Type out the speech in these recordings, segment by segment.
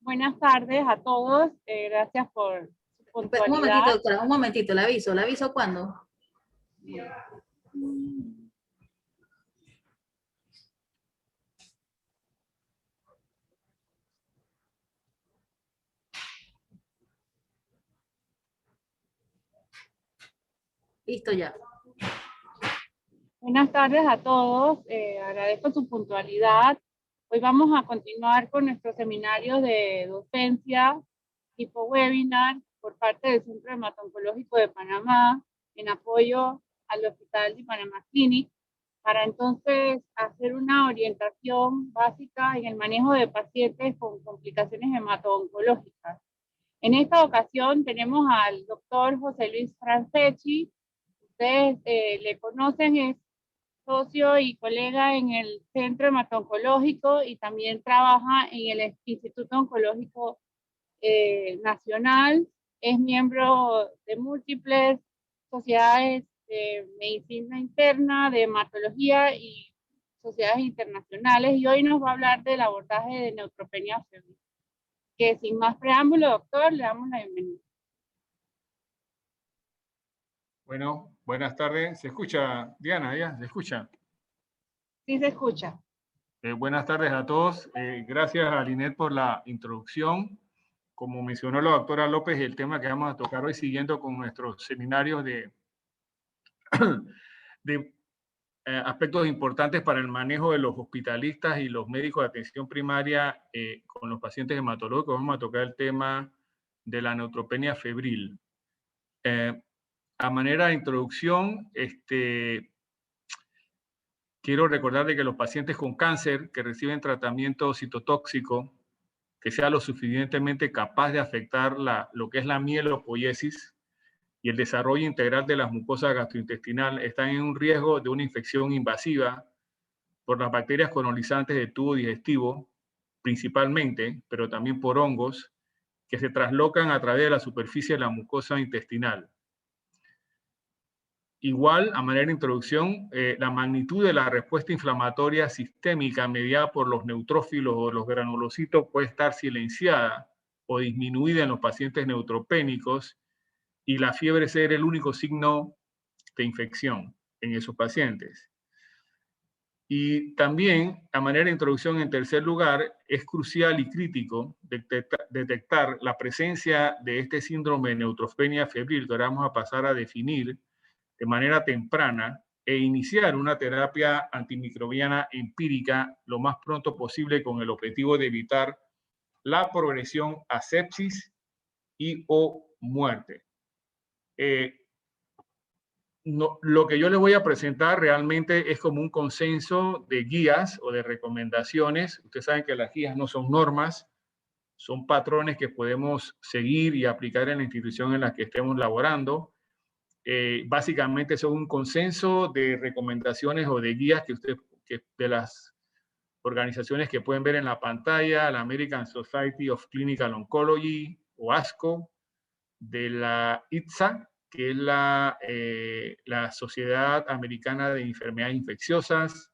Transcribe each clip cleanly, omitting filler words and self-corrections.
Buenas tardes a todos. Gracias por su Un momentito, puntualidad. doctora, un momentito, le aviso. ¿Le aviso cuándo? Listo ya. Buenas tardes a todos. Agradezco su puntualidad. Hoy vamos a continuar con nuestro seminario de docencia tipo webinar por parte del Centro Hemato-Oncológico de Panamá en apoyo al Hospital de Panamá Clinic para entonces hacer una orientación básica en el manejo de pacientes con complicaciones hemato-oncológicas. En esta ocasión tenemos al doctor José Luis Franceschi. Ustedes le conocen, es socio y colega en el Centro Hemato-Oncológico y también trabaja en el Instituto Oncológico Nacional. Es miembro de múltiples sociedades de medicina interna, de hematología y sociedades internacionales. Y hoy nos va a hablar del abordaje de neutropenia febril. Que sin más preámbulo, doctor, le damos la bienvenida. Bueno, buenas tardes. ¿Se escucha, Diana? ¿Ya? ¿Se escucha? Sí, se escucha. Buenas tardes a todos. Gracias a Linet por la introducción. Como mencionó la doctora López, el tema que vamos a tocar hoy, siguiendo con nuestros seminarios de aspectos importantes para el manejo de los hospitalistas y los médicos de atención primaria con los pacientes hematológicos, vamos a tocar el tema de la neutropenia febril. A manera de introducción, quiero recordar de que los pacientes con cáncer que reciben tratamiento citotóxico que sea lo suficientemente capaz de afectar lo que es la mielopoiesis y el desarrollo integral de las mucosas gastrointestinales, están en un riesgo de una infección invasiva por las bacterias colonizantes del tubo digestivo, principalmente, pero también por hongos, que se traslocan a través de la superficie de la mucosa intestinal. Igual, a manera de introducción, la magnitud de la respuesta inflamatoria sistémica mediada por los neutrófilos o los granulocitos puede estar silenciada o disminuida en los pacientes neutropénicos y la fiebre ser el único signo de infección en esos pacientes. Y también, a manera de introducción, en tercer lugar, es crucial y crítico detectar la presencia de este síndrome de neutropenia febril, que ahora vamos a pasar a definir de manera temprana e iniciar una terapia antimicrobiana empírica lo más pronto posible con el objetivo de evitar la progresión a sepsis y o muerte. Lo que yo les voy a presentar realmente es como un consenso de guías o de recomendaciones. Ustedes saben que las guías no son normas, son patrones que podemos seguir y aplicar en la institución en la que estemos laborando. Básicamente son un consenso de recomendaciones o de guías que de las organizaciones que pueden ver en la pantalla, la American Society of Clinical Oncology o ASCO, de la ITSA, que es la Sociedad Americana de Enfermedades Infecciosas,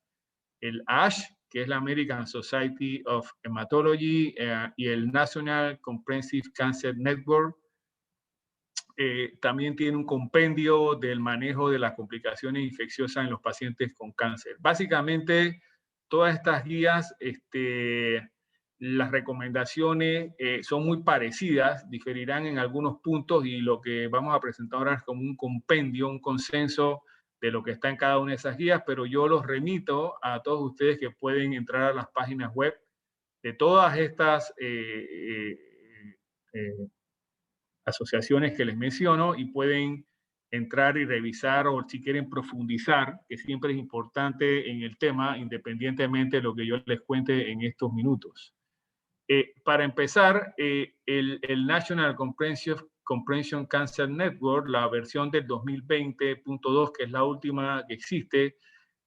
el ASH, que es la American Society of Hematology, y el National Comprehensive Cancer Network. También tiene un compendio del manejo de las complicaciones infecciosas en los pacientes con cáncer. Básicamente, todas estas guías, las recomendaciones son muy parecidas, diferirán en algunos puntos y lo que vamos a presentar ahora es como un compendio, un consenso de lo que está en cada una de esas guías, pero yo los remito a todos ustedes que pueden entrar a las páginas web de todas estas asociaciones que les menciono y pueden entrar y revisar o si quieren profundizar, que siempre es importante en el tema, independientemente de lo que yo les cuente en estos minutos. Para empezar, el National Comprehensive Cancer Network, la versión del 2020.2, que es la última que existe,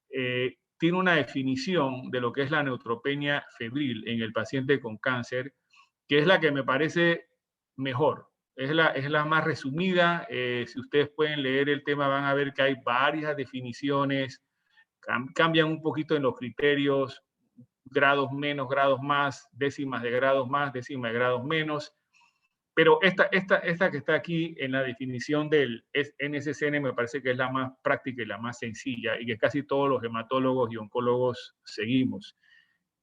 tiene una definición de lo que es la neutropenia febril en el paciente con cáncer, que es la que me parece mejor. Es la más resumida. Si ustedes pueden leer el tema, van a ver que hay varias definiciones, cambian un poquito en los criterios, grados menos, grados más, décimas de grados más, décimas de grados menos. Pero esta que está aquí en la definición del NSCN me parece que es la más práctica y la más sencilla y que casi todos los hematólogos y oncólogos seguimos,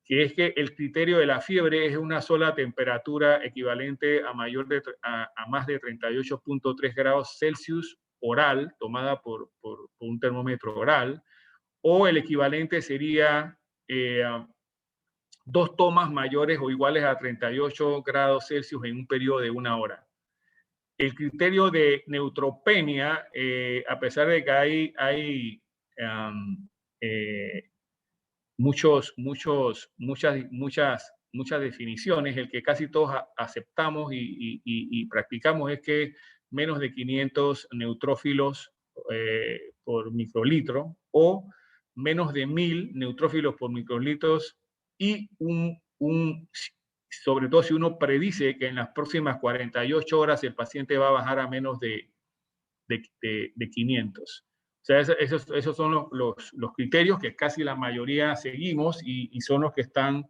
que es que el criterio de la fiebre es una sola temperatura equivalente a más de 38.3 grados Celsius oral, tomada por un termómetro oral, o el equivalente sería 2 tomas mayores o iguales a 38 grados Celsius en un periodo de 1 hora. El criterio de neutropenia, a pesar de que hay muchas definiciones, el que casi todos aceptamos y practicamos es que menos de 500 neutrófilos por microlitro o menos de 1000 neutrófilos por microlitros y sobre todo si uno predice que en las próximas 48 horas el paciente va a bajar a menos de 500. O sea, esos son los criterios que casi la mayoría seguimos y son los que están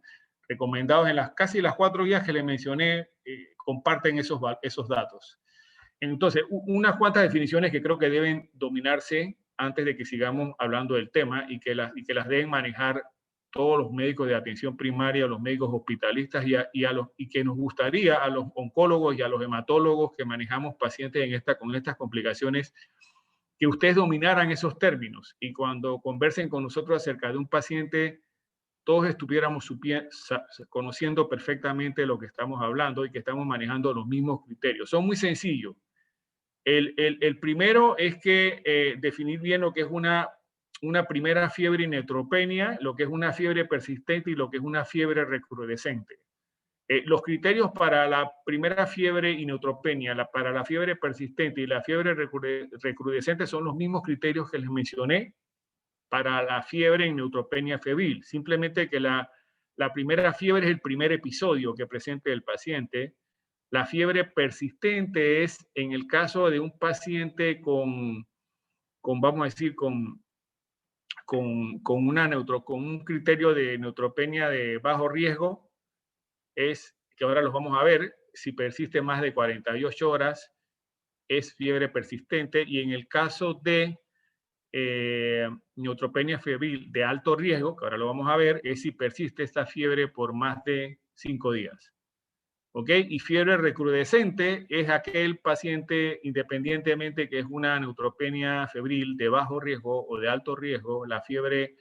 recomendados en casi las 4 guías que les mencioné, comparten esos datos. Entonces, unas cuantas definiciones que creo que deben dominarse antes de que sigamos hablando del tema y que las deben manejar todos los médicos de atención primaria, los médicos hospitalistas y que nos gustaría a los oncólogos y a los hematólogos que manejamos pacientes con estas complicaciones, que ustedes dominaran esos términos y cuando conversen con nosotros acerca de un paciente, todos estuviéramos conociendo perfectamente lo que estamos hablando y que estamos manejando los mismos criterios. Son muy sencillos. El primero es que definir bien lo que es una primera fiebre y neutropenia, lo que es una fiebre persistente y lo que es una fiebre recrudescente. Los criterios para la primera fiebre y neutropenia, para la fiebre persistente y la fiebre recrudescente son los mismos criterios que les mencioné para la fiebre y neutropenia febril. Simplemente que la primera fiebre es el primer episodio que presente el paciente. La fiebre persistente es en el caso de un paciente vamos a decir, con un criterio de neutropenia de bajo riesgo, es que ahora los vamos a ver, si persiste más de 48 horas, es fiebre persistente, y en el caso de neutropenia febril de alto riesgo, que ahora lo vamos a ver, es si persiste esta fiebre por más de 5 días. ¿Ok? Y fiebre recrudescente es aquel paciente, independientemente que es una neutropenia febril de bajo riesgo o de alto riesgo, la fiebre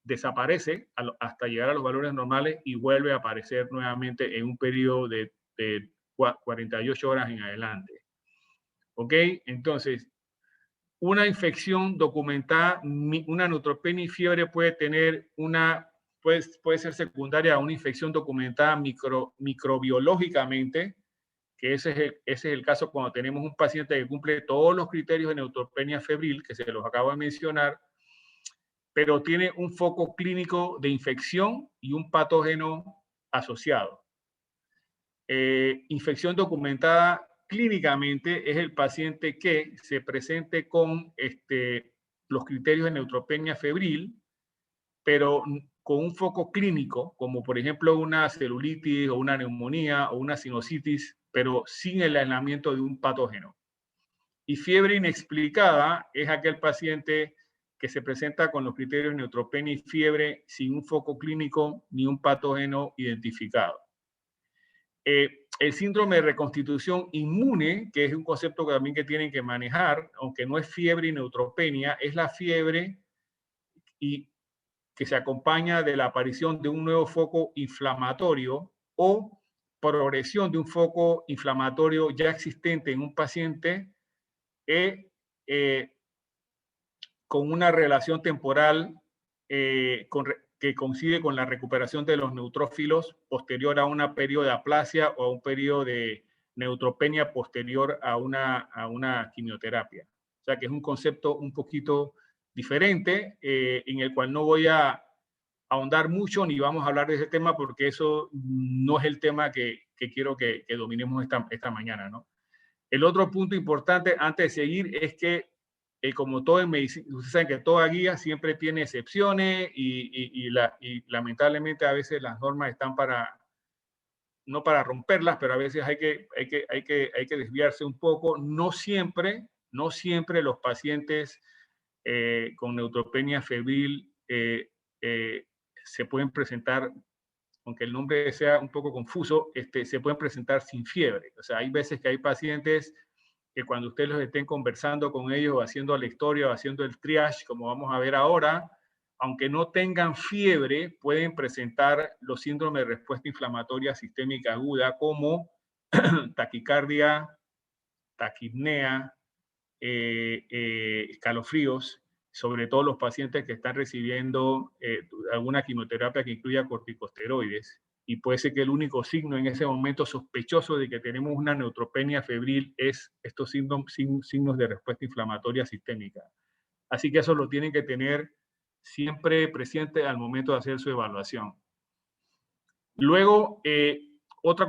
desaparece hasta llegar a los valores normales y vuelve a aparecer nuevamente en un periodo de 48 horas en adelante. ¿Ok? Entonces, una infección documentada, una neutropenia y fiebre puede tener puede ser secundaria a una infección documentada microbiológicamente, que ese es el caso cuando tenemos un paciente que cumple todos los criterios de neutropenia febril, que se los acabo de mencionar, pero tiene un foco clínico de infección y un patógeno asociado. Infección documentada clínicamente es el paciente que se presente con los criterios de neutropenia febril, pero con un foco clínico, como por ejemplo una celulitis o una neumonía o una sinusitis, pero sin el aislamiento de un patógeno. Y fiebre inexplicada es aquel paciente que se presenta con los criterios de neutropenia y fiebre sin un foco clínico ni un patógeno identificado. El síndrome de reconstitución inmune, que es un concepto que también tienen que manejar, aunque no es fiebre y neutropenia, es la fiebre que se acompaña de la aparición de un nuevo foco inflamatorio o progresión de un foco inflamatorio ya existente en un paciente con una relación temporal que coincide con la recuperación de los neutrófilos posterior a un periodo de aplasia o a un periodo de neutropenia posterior a una quimioterapia. O sea que es un concepto un poquito diferente, en el cual no voy a ahondar mucho ni vamos a hablar de ese tema porque eso no es el tema que quiero que dominemos esta mañana, ¿no? El otro punto importante antes de seguir es que como todo en medicina, ustedes saben que toda guía siempre tiene excepciones y lamentablemente a veces las normas están no para romperlas, pero a veces hay que desviarse un poco. No siempre los pacientes con neutropenia febril se pueden presentar, aunque el nombre sea un poco confuso, se pueden presentar sin fiebre. O sea, hay veces que hay pacientes que cuando ustedes los estén conversando con ellos, o haciendo la historia, o haciendo el triage, como vamos a ver ahora, aunque no tengan fiebre, pueden presentar los síndromes de respuesta inflamatoria sistémica aguda como taquicardia, taquipnea, escalofríos, sobre todo los pacientes que están recibiendo alguna quimioterapia que incluya corticosteroides. Y puede ser que el único signo en ese momento sospechoso de que tenemos una neutropenia febril es estos signos de respuesta inflamatoria sistémica. Así que eso lo tienen que tener siempre presente al momento de hacer su evaluación. Luego, otro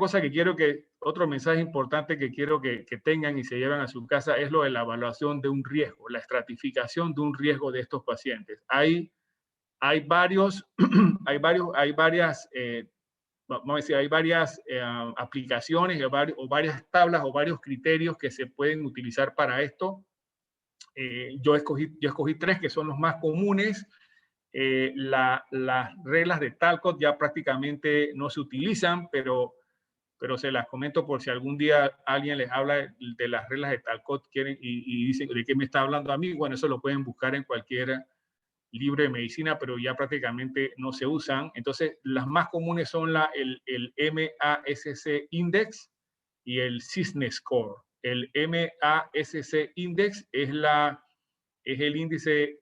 mensaje importante que quiero que tengan y se lleven a su casa es lo de la evaluación de un riesgo, la estratificación de un riesgo de estos pacientes. Hay varias aplicaciones o varias tablas o varios criterios que se pueden utilizar para esto. Yo escogí 3 que son los más comunes. Las reglas de Talcott ya prácticamente no se utilizan, pero se las comento por si algún día alguien les habla de las reglas de Talcott y dicen de qué me está hablando a mí. Bueno, eso lo pueden buscar en cualquier libro de medicina, pero ya prácticamente no se usan. Entonces, las más comunes son el MASC Index y el CISNE Score. El MASC Index es el índice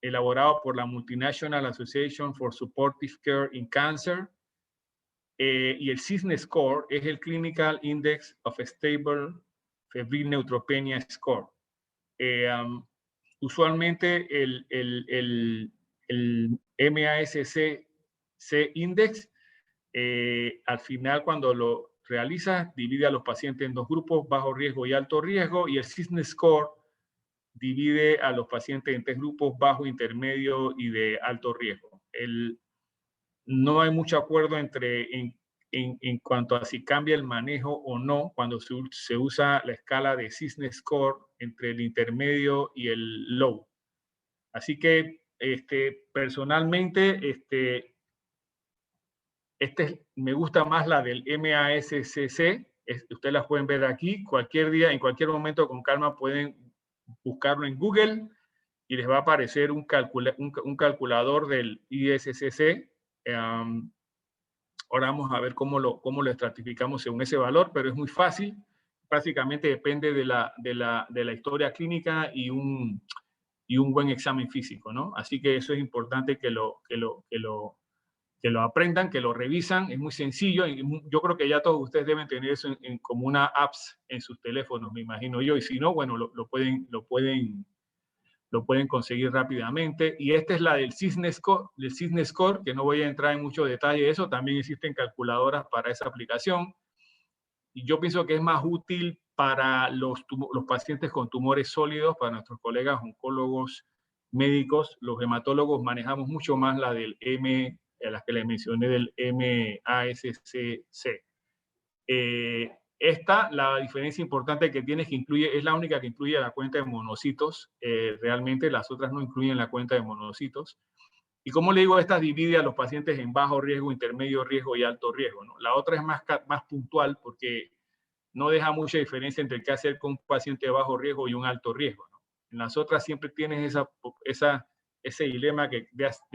elaborado por la Multinational Association for Supportive Care in Cancer, y el CISNE Score es el Clinical Index of Stable Febrile Neutropenia Score. Usualmente el MASC Index, al final cuando lo realiza, divide a los pacientes en 2 grupos, bajo riesgo y alto riesgo, y el CISNE Score divide a los pacientes en 3 grupos, bajo, intermedio y de alto riesgo. No hay mucho acuerdo en cuanto a si cambia el manejo o no cuando se usa la escala de CISNE Score entre el intermedio y el low. Así que personalmente me gusta más la del MASCC. Ustedes las pueden ver aquí. Cualquier día, en cualquier momento, con calma, pueden buscarlo en Google y les va a aparecer un calculador del ISCC. Ahora vamos a ver cómo lo estratificamos según ese valor, pero es muy fácil. Básicamente depende de la historia clínica y un buen examen físico, ¿no? Así que eso es importante que lo aprendan, que lo revisan. Es muy sencillo. Yo creo que ya todos ustedes deben tener eso como una apps en sus teléfonos, me imagino yo. Y si no, bueno, lo pueden conseguir rápidamente. Y esta es la del CISNE Score, que no voy a entrar en mucho detalle de eso. También existen calculadoras para esa aplicación. Y yo pienso que es más útil para los pacientes con tumores sólidos, para nuestros colegas oncólogos médicos. Los hematólogos manejamos mucho más la del las que les mencioné del MASCC. La diferencia importante que tiene es que es la única que incluye la cuenta de monocitos. Realmente las otras no incluyen la cuenta de monocitos. Y como le digo, esta divide a los pacientes en bajo riesgo, intermedio riesgo y alto riesgo, ¿no? La otra es más puntual porque no deja mucha diferencia entre qué hacer con un paciente de bajo riesgo y un alto riesgo, ¿no? En las otras siempre tienes ese dilema de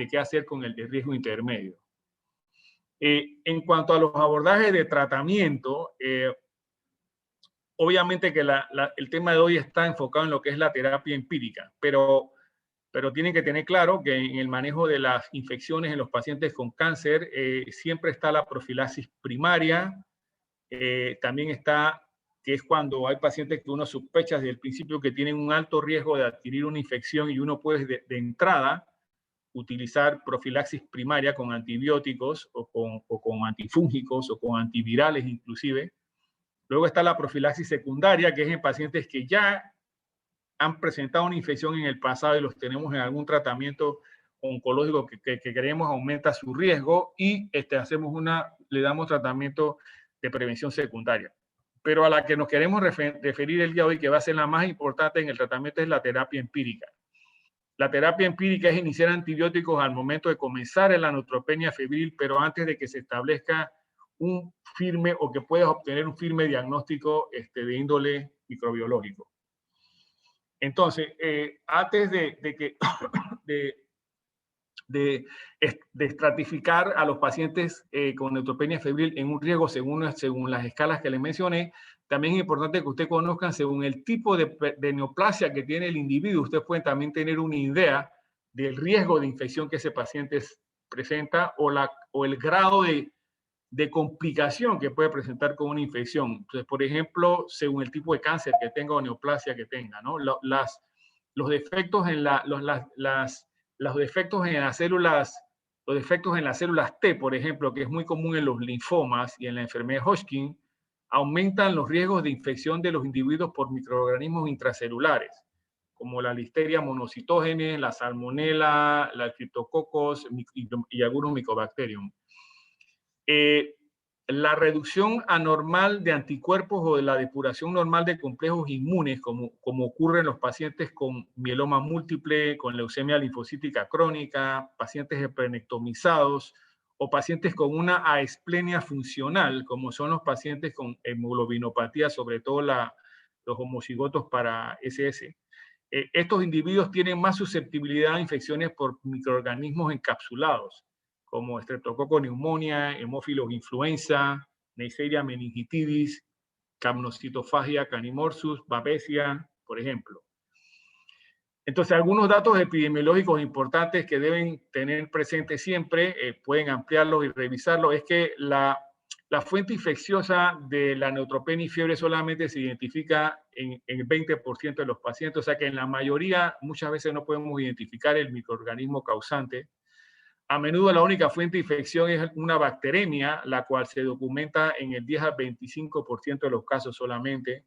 qué hacer con el de riesgo intermedio. En cuanto a los abordajes de tratamiento, obviamente que el tema de hoy está enfocado en lo que es la terapia empírica, pero tienen que tener claro que en el manejo de las infecciones en los pacientes con cáncer siempre está la profilaxis primaria. También está, que es cuando hay pacientes que uno sospecha desde el principio que tienen un alto riesgo de adquirir una infección y uno puede de entrada utilizar profilaxis primaria con antibióticos o con antifúngicos o con antivirales inclusive. Luego está la profilaxis secundaria, que es en pacientes que ya han presentado una infección en el pasado y los tenemos en algún tratamiento oncológico que creemos aumenta su riesgo y le damos tratamiento de prevención secundaria. Pero a la que nos queremos referir el día de hoy, que va a ser la más importante en el tratamiento, es la terapia empírica. La terapia empírica es iniciar antibióticos al momento de comenzar la neutropenia febril, pero antes de que se establezca un firme o que puedas obtener un firme diagnóstico de índole microbiológico. Entonces, antes de estratificar a los pacientes con neutropenia febril en un riesgo según las escalas que les mencioné, también es importante que usted conozcan según el tipo de neoplasia que tiene el individuo. Usted puede también tener una idea del riesgo de infección que ese paciente presenta o el grado de complicación que puede presentar con una infección. Entonces, por ejemplo, según el tipo de cáncer que tenga o neoplasia que tenga, ¿no? Los defectos en los defectos en las células T, por ejemplo, que es muy común en los linfomas y en la enfermedad de Hodgkin, aumentan los riesgos de infección de los individuos por microorganismos intracelulares, como la Listeria monocitógenes, la Salmonella, la Cryptococcus y algunos Mycobacterium. La reducción anormal de anticuerpos o de la depuración normal de complejos inmunes, como ocurre en los pacientes con mieloma múltiple, con leucemia linfocítica crónica, pacientes hepernectomizados o pacientes con una aesplenia funcional, como son los pacientes con hemoglobinopatía, sobre todo los homocigotos para SS. Estos individuos tienen más susceptibilidad a infecciones por microorganismos encapsulados, como Streptococcus pneumoniae, Haemophilus influenza, Neisseria meningitidis, Capnocitofagia canimorsus, Babesia, por ejemplo. Entonces, algunos datos epidemiológicos importantes que deben tener presente siempre, pueden ampliarlos y revisarlos, es que la fuente infecciosa de la neutropenia y fiebre solamente se identifica en el 20% de los pacientes, o sea que en la mayoría muchas veces no podemos identificar el microorganismo causante. A menudo la única fuente de infección es una bacteremia, la cual se documenta en el 10 al 25% de los casos solamente.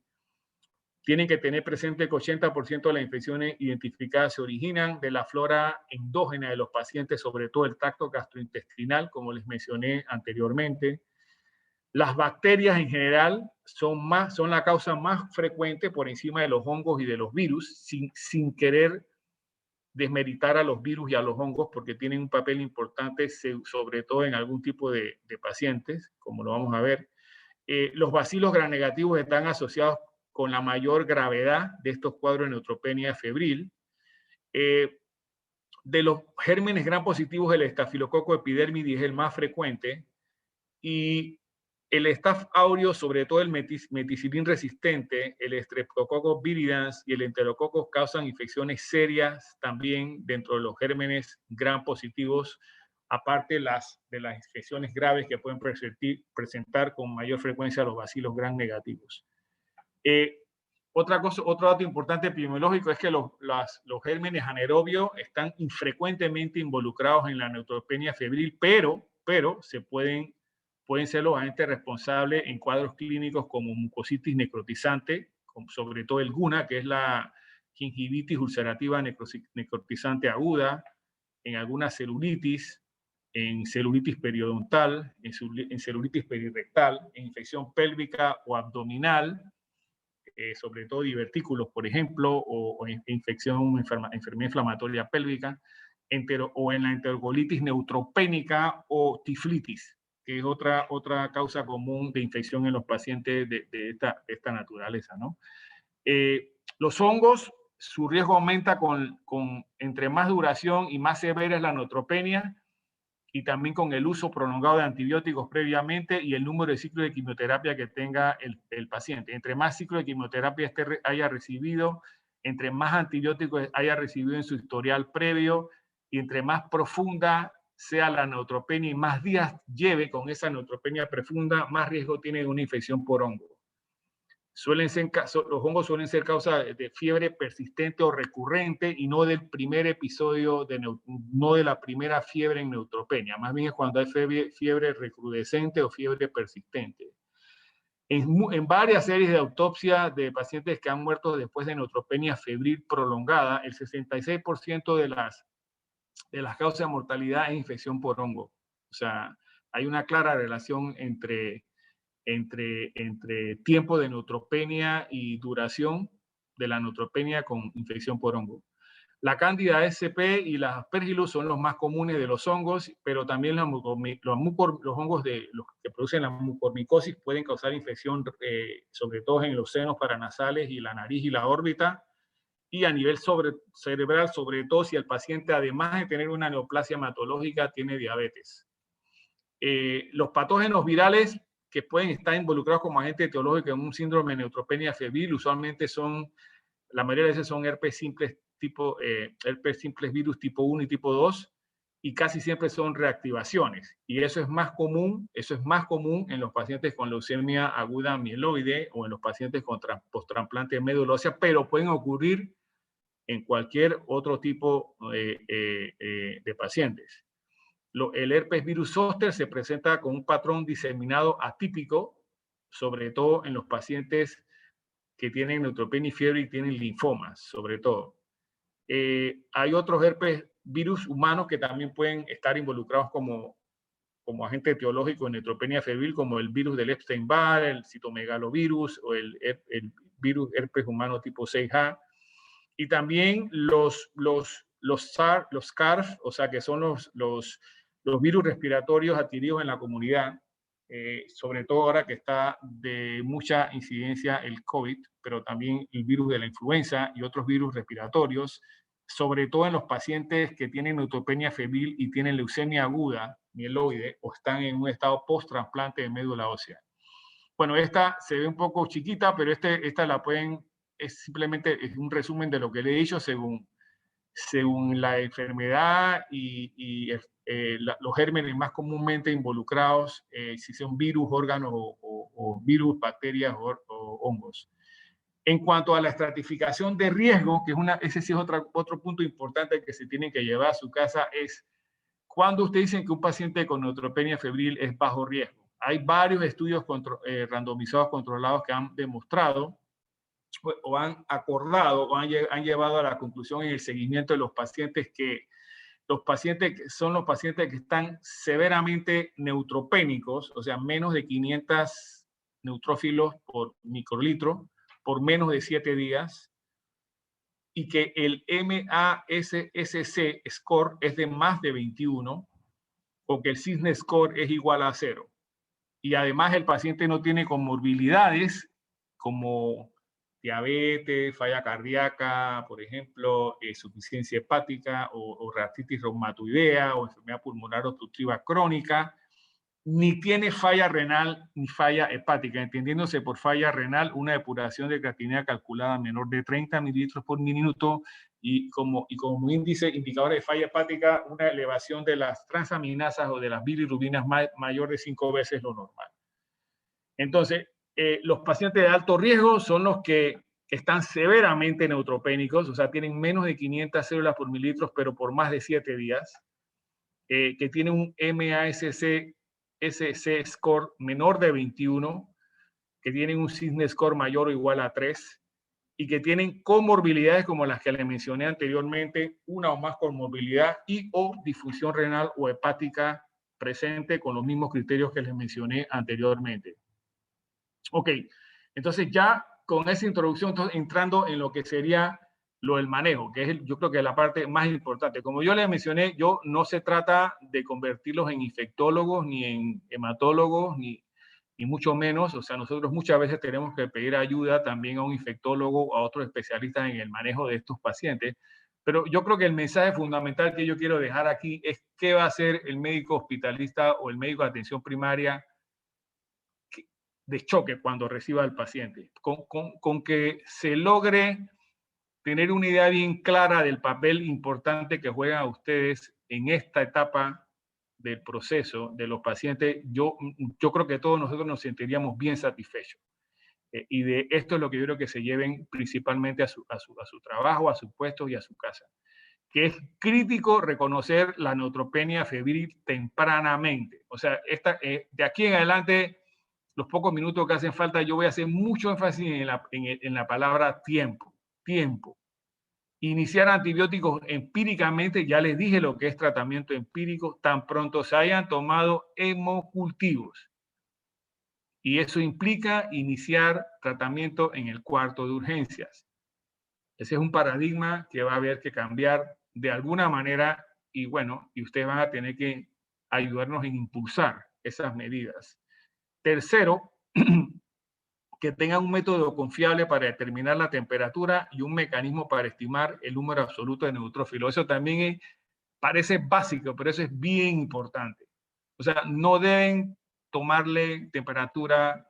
Tienen que tener presente que 80% de las infecciones identificadas se originan de la flora endógena de los pacientes, sobre todo el tracto gastrointestinal, como les mencioné anteriormente. Las bacterias en general son la causa más frecuente por encima de los hongos y de los virus, sin querer desmeritar a los virus y a los hongos porque tienen un papel importante, sobre todo en algún tipo de pacientes, como lo vamos a ver. Los bacilos gramnegativos están asociados con la mayor gravedad de estos cuadros de neutropenia febril. De los gérmenes gram positivos, el estafilococo epidermidis es el más frecuente y el Staph aureus, sobre todo el meticilin resistente, el Streptococcus viridans y el Enterococcus causan infecciones serias también dentro de los gérmenes gram positivos, aparte de las infecciones graves que pueden presentar con mayor frecuencia los bacilos gram negativos. Otro dato importante epidemiológico es que los gérmenes anaerobios están infrecuentemente involucrados en la neutropenia febril, pero pueden ser los agentes responsables en cuadros clínicos como mucositis necrotizante, sobre todo el GUNA, que es la gingivitis ulcerativa necrotizante aguda, en alguna celulitis, en celulitis periodontal, en celulitis perirectal, en infección pélvica o abdominal, sobre todo divertículos, por ejemplo, o enfermedad inflamatoria pélvica, o en la enterocolitis neutropénica o tiflitis, que es otra causa común de infección en los pacientes de esta naturaleza, ¿no? Los hongos, su riesgo aumenta entre más duración y más severa es la neutropenia, y también con el uso prolongado de antibióticos previamente y el número de ciclos de quimioterapia que tenga el paciente. Entre más ciclos de quimioterapia haya recibido, entre más antibióticos haya recibido en su historial previo y entre más profunda sea la neutropenia y más días lleve con esa neutropenia profunda, más riesgo tiene de una infección por hongo. Los hongos suelen ser causa de fiebre persistente o recurrente y no del primer episodio, no de la primera fiebre en neutropenia. Más bien es cuando hay fiebre recrudescente o fiebre persistente. En varias series de autopsia de pacientes que han muerto después de neutropenia febril prolongada, el 66% de las causas de mortalidad es infección por hongo. O sea, hay una clara relación entre tiempo de neutropenia y duración de la neutropenia con infección por hongo. La Cándida SP y las Aspergillus son los más comunes de los hongos, pero también los hongos los que producen la mucormicosis pueden causar infección, sobre todo en los senos paranasales y la nariz y la órbita, y a nivel cerebral, sobre todo si el paciente, además de tener una neoplasia hematológica, tiene diabetes. Los patógenos virales que pueden estar involucrados como agente etiológico en un síndrome de neutropenia febril usualmente son, la mayoría de veces son herpes simples virus tipo 1 y tipo 2, y casi siempre son reactivaciones. Y eso es más común en los pacientes con leucemia aguda mieloide o en los pacientes con post-trasplante de médula ósea, pero pueden ocurrir en cualquier otro tipo de pacientes. El herpes virus zóster se presenta con un patrón diseminado atípico, sobre todo en los pacientes que tienen neutropenia y fiebre y tienen linfomas, sobre todo. Hay otros herpes virus humanos que también pueden estar involucrados como agente etiológico en neutropenia febril, como el virus del Epstein-Barr, el citomegalovirus o el virus herpes humano tipo 6A. Y también los SARS, o sea, que son los virus respiratorios adquiridos en la comunidad, sobre todo ahora que está de mucha incidencia el COVID, pero también el virus de la influenza y otros virus respiratorios, sobre todo en los pacientes que tienen neutropenia febril y tienen leucemia aguda, mieloide, o están en un estado post-trasplante de médula ósea. Bueno, esta se ve un poco chiquita, pero esta la pueden, simplemente es un resumen de lo que le he dicho según la enfermedad y los gérmenes más comúnmente involucrados, si son virus, órganos o virus, bacterias o hongos. En cuanto a la estratificación de riesgo, que ese sí es otro punto importante que se tiene que llevar a su casa, es cuando ustedes dicen que un paciente con neutropenia febril es bajo riesgo. Hay varios estudios randomizados controlados que han demostrado o han acordado o han llevado a la conclusión en el seguimiento de los pacientes que son los pacientes que están severamente neutropénicos, o sea, menos de 500 neutrófilos por microlitro por menos de 7 días, y que el MASSC score es de más de 21, o que el CISNE score es igual a 0. Y además el paciente no tiene comorbilidades como diabetes, falla cardíaca, por ejemplo, insuficiencia hepática o reactitis reumatoidea o enfermedad pulmonar obstructiva crónica, ni tiene falla renal ni falla hepática, entendiéndose por falla renal una depuración de creatinina calculada menor de 30 mililitros por minuto y como indicador de falla hepática una elevación de las transaminasas o de las bilirrubinas mayor de 5 veces lo normal. Entonces, los pacientes de alto riesgo son los que están severamente neutropénicos, o sea, tienen menos de 500 células por mililitros, pero por más de 7 días, que tienen un MASC score menor de 21, que tienen un CISNE score mayor o igual a 3, y que tienen comorbilidades como las que les mencioné anteriormente, una o más comorbilidad y o disfunción renal o hepática presente con los mismos criterios que les mencioné anteriormente. Ok, entonces ya con esa introducción, entrando en lo que sería lo del manejo, que es yo creo que es la parte más importante. Como yo les mencioné, no se trata de convertirlos en infectólogos, ni en hematólogos, ni mucho menos. O sea, nosotros muchas veces tenemos que pedir ayuda también a un infectólogo o a otros especialistas en el manejo de estos pacientes. Pero yo creo que el mensaje fundamental que yo quiero dejar aquí es qué va a hacer el médico hospitalista o el médico de atención primaria de choque cuando reciba al paciente, con que se logre tener una idea bien clara del papel importante que juegan ustedes en esta etapa del proceso de los pacientes. Yo creo que todos nosotros nos sentiríamos bien satisfechos. Y de esto es lo que yo creo que se lleven principalmente a su trabajo, a sus puestos y a su casa. Que es crítico reconocer la neutropenia febril tempranamente. O sea, de aquí en adelante, los pocos minutos que hacen falta, yo voy a hacer mucho énfasis en la palabra tiempo. Tiempo. Iniciar antibióticos empíricamente, ya les dije lo que es tratamiento empírico, tan pronto se hayan tomado hemocultivos. Y eso implica iniciar tratamiento en el cuarto de urgencias. Ese es un paradigma que va a haber que cambiar de alguna manera y bueno, y ustedes van a tener que ayudarnos en impulsar esas medidas. Tercero, que tengan un método confiable para determinar la temperatura y un mecanismo para estimar el número absoluto de neutrófilos. Eso también parece básico, pero eso es bien importante. O sea, no deben tomarle temperatura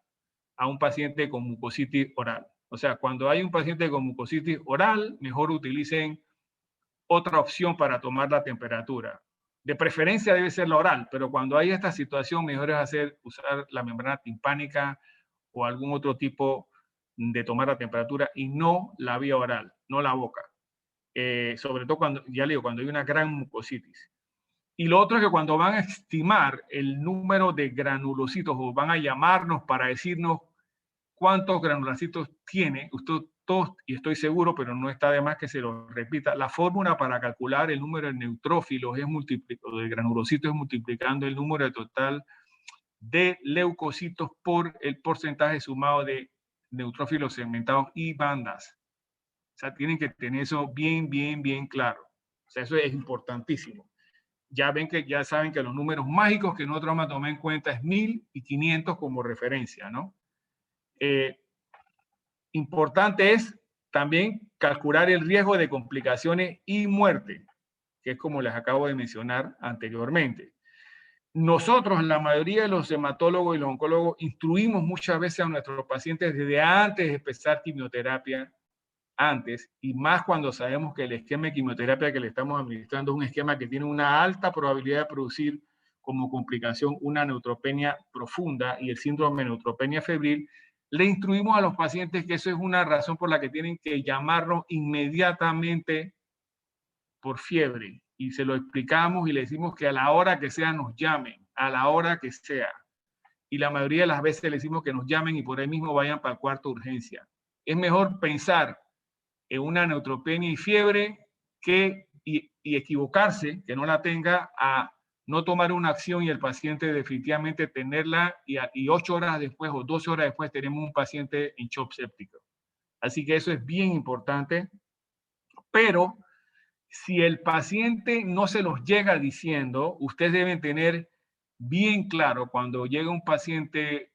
a un paciente con mucositis oral. O sea, cuando hay un paciente con mucositis oral, mejor utilicen otra opción para tomar la temperatura. De preferencia debe ser la oral, pero cuando hay esta situación, mejor es usar la membrana timpánica o algún otro tipo de tomar la temperatura y no la vía oral, no la boca. Sobre todo cuando, ya le digo, cuando hay una gran mucositis. Y lo otro es que cuando van a estimar el número de granulocitos o van a llamarnos para decirnos cuántos granulocitos tiene, usted todos, y estoy seguro, pero no está de más que se lo repita, la fórmula para calcular el número de neutrófilos o de granulocitos es multiplicando el número total de leucocitos por el porcentaje sumado de neutrófilos segmentados y bandas. O sea, tienen que tener eso bien claro. O sea, eso es importantísimo. Ya ven que ya saben que los números mágicos que nosotros vamos a tomar en cuenta es 1000 y 500 como referencia, ¿no? Importante es también calcular el riesgo de complicaciones y muerte, que es como les acabo de mencionar anteriormente. Nosotros, la mayoría de los hematólogos y los oncólogos, instruimos muchas veces a nuestros pacientes desde antes de empezar quimioterapia, antes, y más cuando sabemos que el esquema de quimioterapia que le estamos administrando es un esquema que tiene una alta probabilidad de producir como complicación una neutropenia profunda y el síndrome de neutropenia febril, le instruimos a los pacientes que eso es una razón por la que tienen que llamarnos inmediatamente por fiebre. Y se lo explicamos y le decimos que a la hora que sea nos llamen, a la hora que sea. Y la mayoría de las veces le decimos que nos llamen y por ahí mismo vayan para el cuarto de urgencia. Es mejor pensar en una neutropenia y fiebre y equivocarse, que no la tenga, a no tomar una acción y el paciente definitivamente tenerla y 8 horas después o 12 horas después tenemos un paciente en shock séptico. Así que eso es bien importante, pero si el paciente no se los llega diciendo, ustedes deben tener bien claro cuando llega un paciente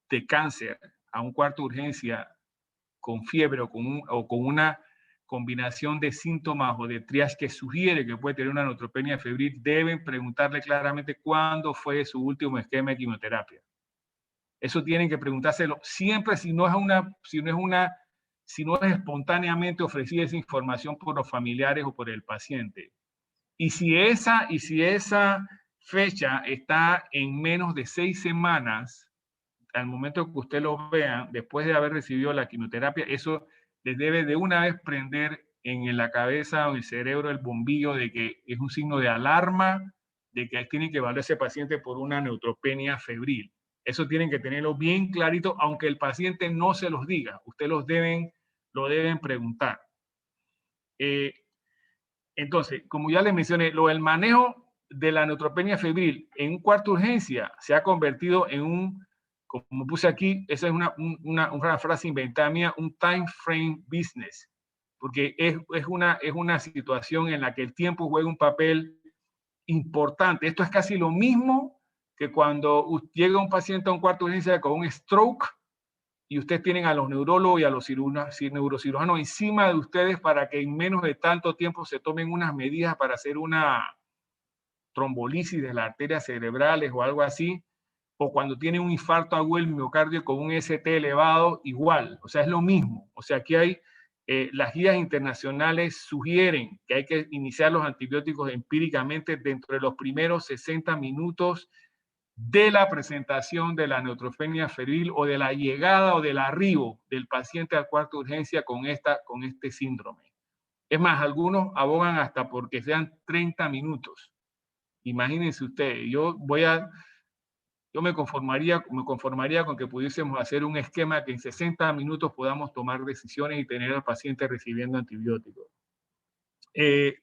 de cáncer a un cuarto de urgencia con fiebre o con una combinación de síntomas o de triage que sugiere que puede tener una neutropenia febril, deben preguntarle claramente cuándo fue su último esquema de quimioterapia. Eso tienen que preguntárselo siempre si no es espontáneamente ofrecida esa información por los familiares o por el paciente. Y si esa fecha está en menos de 6 semanas, al momento que usted lo vea, después de haber recibido la quimioterapia, eso les debe de una vez prender en la cabeza o en el cerebro el bombillo de que es un signo de alarma, de que tienen que evaluar a ese paciente por una neutropenia febril. Eso tienen que tenerlo bien clarito, aunque el paciente no se los diga. Ustedes lo deben preguntar. Entonces, como ya les mencioné, el manejo de la neutropenia febril en un cuarto de urgencia se ha convertido en como puse aquí, esa es una frase inventada mía, un time frame business, porque es una situación en la que el tiempo juega un papel importante. Esto es casi lo mismo que cuando llega un paciente a un cuarto de urgencia con un stroke y ustedes tienen a los neurólogos y a los neurocirujanos encima de ustedes para que en menos de tanto tiempo se tomen unas medidas para hacer una trombolisis de las arterias cerebrales o algo así, o cuando tiene un infarto agudo del miocardio con un ST elevado, igual, o sea, es lo mismo. O sea, aquí hay, las guías internacionales sugieren que hay que iniciar los antibióticos empíricamente dentro de los primeros 60 minutos de la presentación de la neutropenia febril o de la llegada o del arribo del paciente al cuarto de urgencia con este síndrome. Es más, algunos abogan hasta porque sean 30 minutos. Imagínense ustedes, yo voy a Yo me conformaría con que pudiésemos hacer un esquema que en 60 minutos podamos tomar decisiones y tener al paciente recibiendo antibióticos. El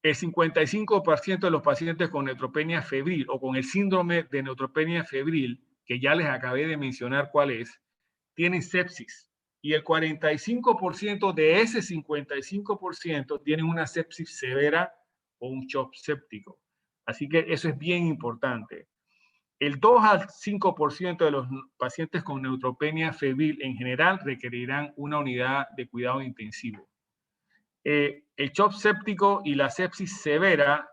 55% de los pacientes con neutropenia febril o con el síndrome de neutropenia febril, que ya les acabé de mencionar cuál es, tienen sepsis. Y el 45% de ese 55% tienen una sepsis severa o un shock séptico. Así que eso es bien importante. El 2 al 5% de los pacientes con neutropenia febril en general requerirán una unidad de cuidado intensivo. El shock séptico y la sepsis severa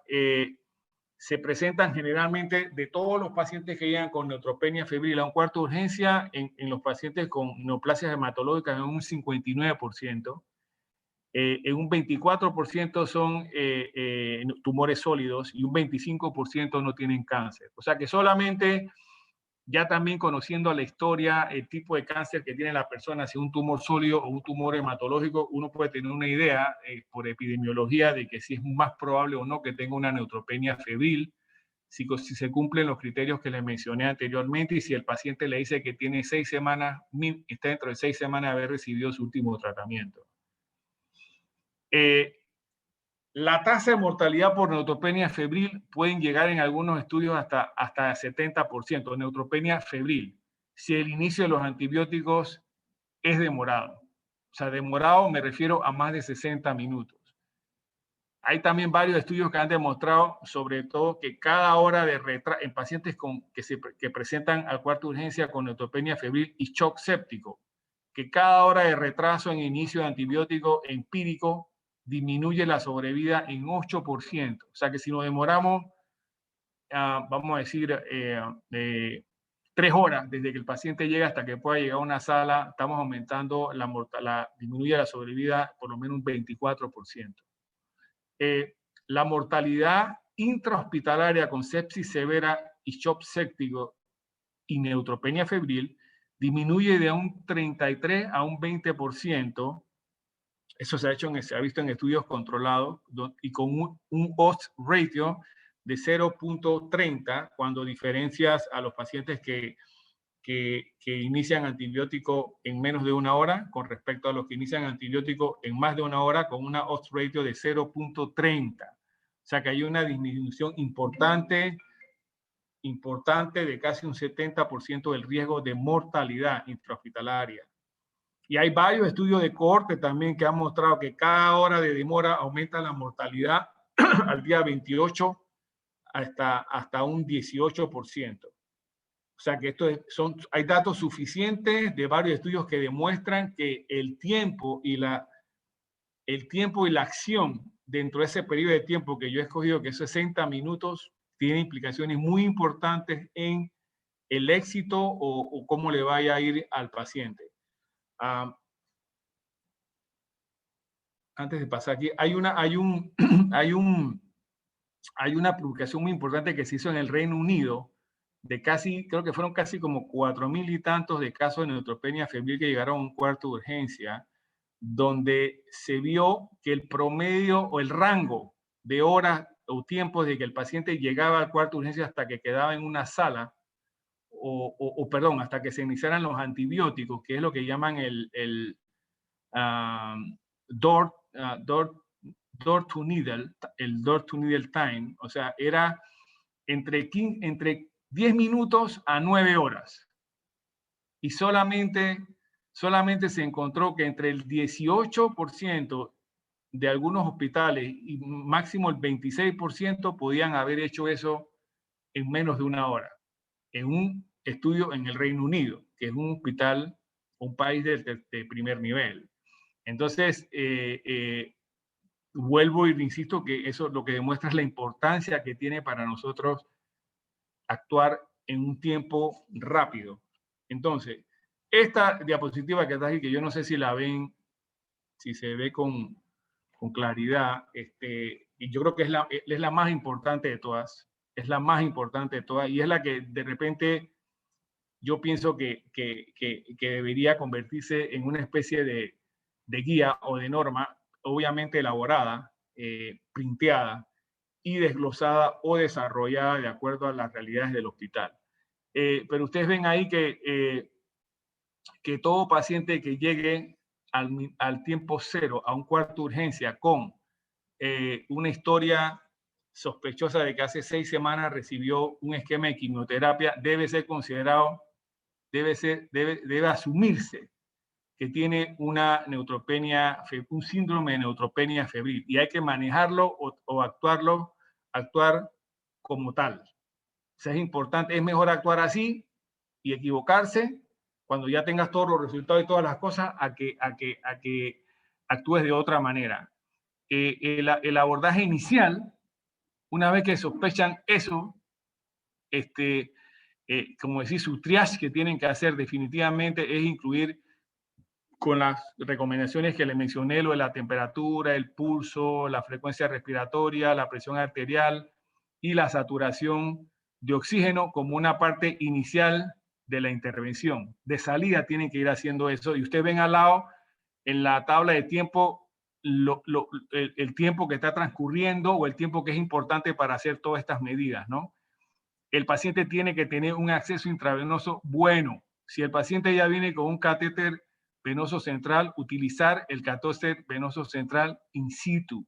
se presentan generalmente de todos los pacientes que llegan con neutropenia febril a un cuarto de urgencia, en los pacientes con neoplasias hematológicas en un 59%. En un 24% son tumores sólidos y un 25% no tienen cáncer. O sea que solamente, ya también conociendo la historia, el tipo de cáncer que tiene la persona, si es un tumor sólido o un tumor hematológico, uno puede tener una idea por epidemiología de que si es más probable o no que tenga una neutropenia febril, si se cumplen los criterios que les mencioné anteriormente y si el paciente le dice que tiene 6 semanas, está dentro de 6 semanas de haber recibido su último tratamiento. La tasa de mortalidad por neutropenia febril pueden llegar en algunos estudios hasta 70%, neutropenia febril, si el inicio de los antibióticos es demorado. O sea, demorado me refiero a más de 60 minutos. Hay también varios estudios que han demostrado, sobre todo, que cada hora de retraso en pacientes que presentan al cuarto de urgencia con neutropenia febril y shock séptico, que cada hora de retraso en inicio de antibiótico empírico disminuye la sobrevida en 8%. O sea que si nos demoramos, vamos a decir, 3 horas desde que el paciente llega hasta que pueda llegar a una sala, estamos aumentando disminuye la sobrevida por lo menos un 24%. La mortalidad intrahospitalaria con sepsis severa y shock séptico y neutropenia febril disminuye de un 33 a un 20%. Eso se ha visto en estudios controlados y con un odds ratio de 0.30 cuando diferencias a los pacientes que inician antibiótico en menos de 1 hora con respecto a los que inician antibiótico en más de 1 hora con una odds ratio de 0.30. O sea que hay una disminución importante de casi un 70% del riesgo de mortalidad intrahospitalaria. Y hay varios estudios de cohorte también que han mostrado que cada hora de demora aumenta la mortalidad al día 28 hasta un 18%. O sea que hay datos suficientes de varios estudios que demuestran que el tiempo y la acción dentro de ese periodo de tiempo que yo he escogido, que es 60 minutos, tiene implicaciones muy importantes en el éxito o cómo le vaya a ir al paciente. Antes de pasar aquí, hay una publicación muy importante que se hizo en el Reino Unido de creo que fueron casi como 4.000 y tantos de casos de neutropenia febril que llegaron a un cuarto de urgencia, donde se vio que el promedio o el rango de horas o tiempos de que el paciente llegaba al cuarto de urgencia hasta que quedaba en una sala, perdón, hasta que se iniciaran los antibióticos, que es lo que llaman el door to needle time, o sea, era entre 10 minutos a 9 horas. Y solamente se encontró que entre el 18% de algunos hospitales y máximo el 26% podían haber hecho eso en menos de 1 hora. En un estudio en el Reino Unido, que es un hospital, un país de primer nivel. Entonces, vuelvo y insisto que eso lo que demuestra es la importancia que tiene para nosotros actuar en un tiempo rápido. Entonces, esta diapositiva que está aquí, que yo no sé si la ven, si se ve con claridad, y yo creo que es la más importante de todas, es la más importante de todas, y es la que de repente yo pienso que debería convertirse en una especie de guía o de norma, obviamente elaborada, printeada y desglosada o desarrollada de acuerdo a las realidades del hospital. Pero ustedes ven ahí que todo paciente que llegue al tiempo cero, a un cuarto de urgencia, con una historia sospechosa de que hace 6 semanas recibió un esquema de quimioterapia, debe ser considerado, debe asumirse que tiene una neutropenia, un síndrome de neutropenia febril, y hay que manejarlo o actuar como tal. O sea, es importante, es mejor actuar así y equivocarse cuando ya tengas todos los resultados y todas las cosas a que actúes de otra manera. El abordaje inicial, una vez que sospechan eso, como decir, su triage que tienen que hacer definitivamente es incluir con las recomendaciones que le mencioné, lo de la temperatura, el pulso, la frecuencia respiratoria, la presión arterial y la saturación de oxígeno como una parte inicial de la intervención. De salida tienen que ir haciendo eso. Y ustedes ven al lado, en la tabla de tiempo, el tiempo que está transcurriendo o el tiempo que es importante para hacer todas estas medidas, ¿no? El paciente tiene que tener un acceso intravenoso bueno. Si el paciente ya viene con un catéter venoso central, utilizar el catéter venoso central in situ.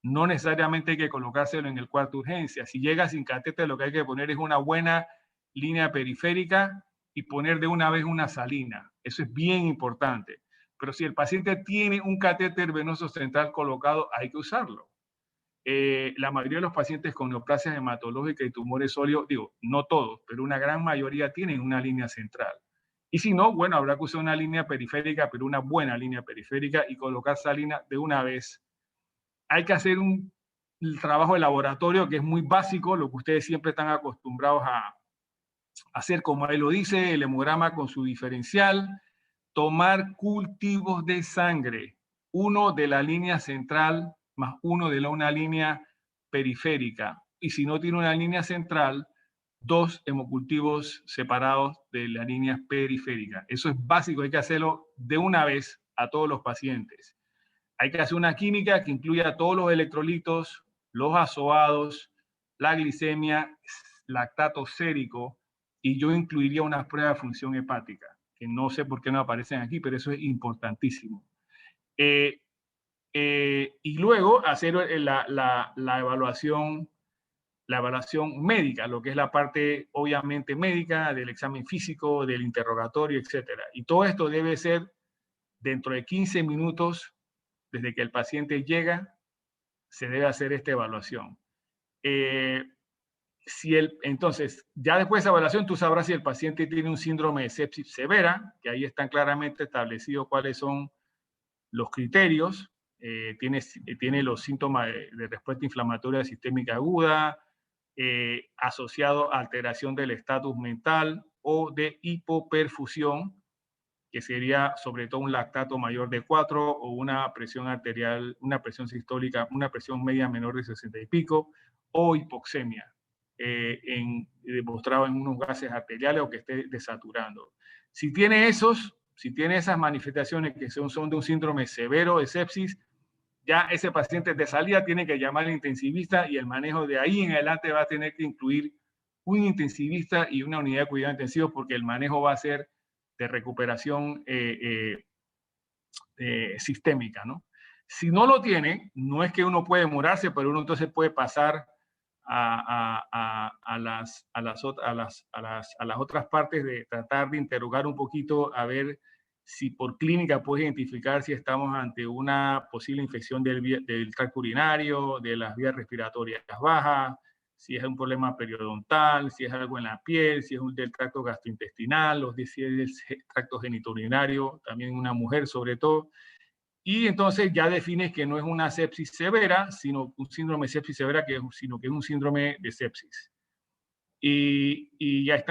No necesariamente hay que colocárselo en el cuarto de urgencia. Si llega sin catéter, lo que hay que poner es una buena línea periférica y poner de una vez una salina. Eso es bien importante. Pero si el paciente tiene un catéter venoso central colocado, hay que usarlo. La mayoría de los pacientes con neoplasias hematológicas y tumores sólidos, digo, no todos, pero una gran mayoría tienen una línea central. Y si no, bueno, habrá que usar una línea periférica, pero una buena línea periférica y colocar salina de una vez. Hay que hacer un trabajo de laboratorio que es muy básico, lo que ustedes siempre están acostumbrados a hacer, como ahí lo dice, el hemograma con su diferencial, tomar cultivos de sangre, uno de la línea central más uno de una línea periférica. Y si no tiene una línea central, 2 hemocultivos separados de la línea periférica. Eso es básico, hay que hacerlo de una vez a todos los pacientes. Hay que hacer una química que incluya todos los electrolitos, los azoados, la glicemia, lactato sérico, y yo incluiría una prueba de función hepática, que no sé por qué no aparecen aquí, pero eso es importantísimo. Y luego hacer la evaluación médica, lo que es la parte obviamente médica, del examen físico, del interrogatorio, etc. Y todo esto debe ser dentro de 15 minutos desde que el paciente llega, se debe hacer esta evaluación. Entonces, ya después de esa evaluación, tú sabrás si el paciente tiene un síndrome de sepsis severa, que ahí están claramente establecidos cuáles son los criterios. Tiene los síntomas de respuesta inflamatoria sistémica aguda, asociado a alteración del estatus mental o de hipoperfusión, que sería sobre todo un lactato mayor de 4 o una presión arterial, una presión sistólica, una presión media menor de 60 y pico, o hipoxemia, demostrado en unos gases arteriales o que esté desaturando. Si tiene esas manifestaciones que son de un síndrome severo de sepsis, ya ese paciente de salida tiene que llamar al intensivista y el manejo de ahí en adelante va a tener que incluir un intensivista y una unidad de cuidado intensivo porque el manejo va a ser de recuperación sistémica, ¿no? Si no lo tiene, no es que uno puede demorarse, pero uno entonces puede pasar a las otras partes de tratar de interrogar un poquito a ver si por clínica puede identificar si estamos ante una posible infección del tracto urinario, de las vías respiratorias bajas, si es un problema periodontal, si es algo en la piel, si es un del tracto gastrointestinal, si es del tracto genitourinario, también en una mujer sobre todo. Y entonces ya defines que no es una sepsis severa, sino un síndrome de sepsis severa, sino que es un síndrome de sepsis. Y ya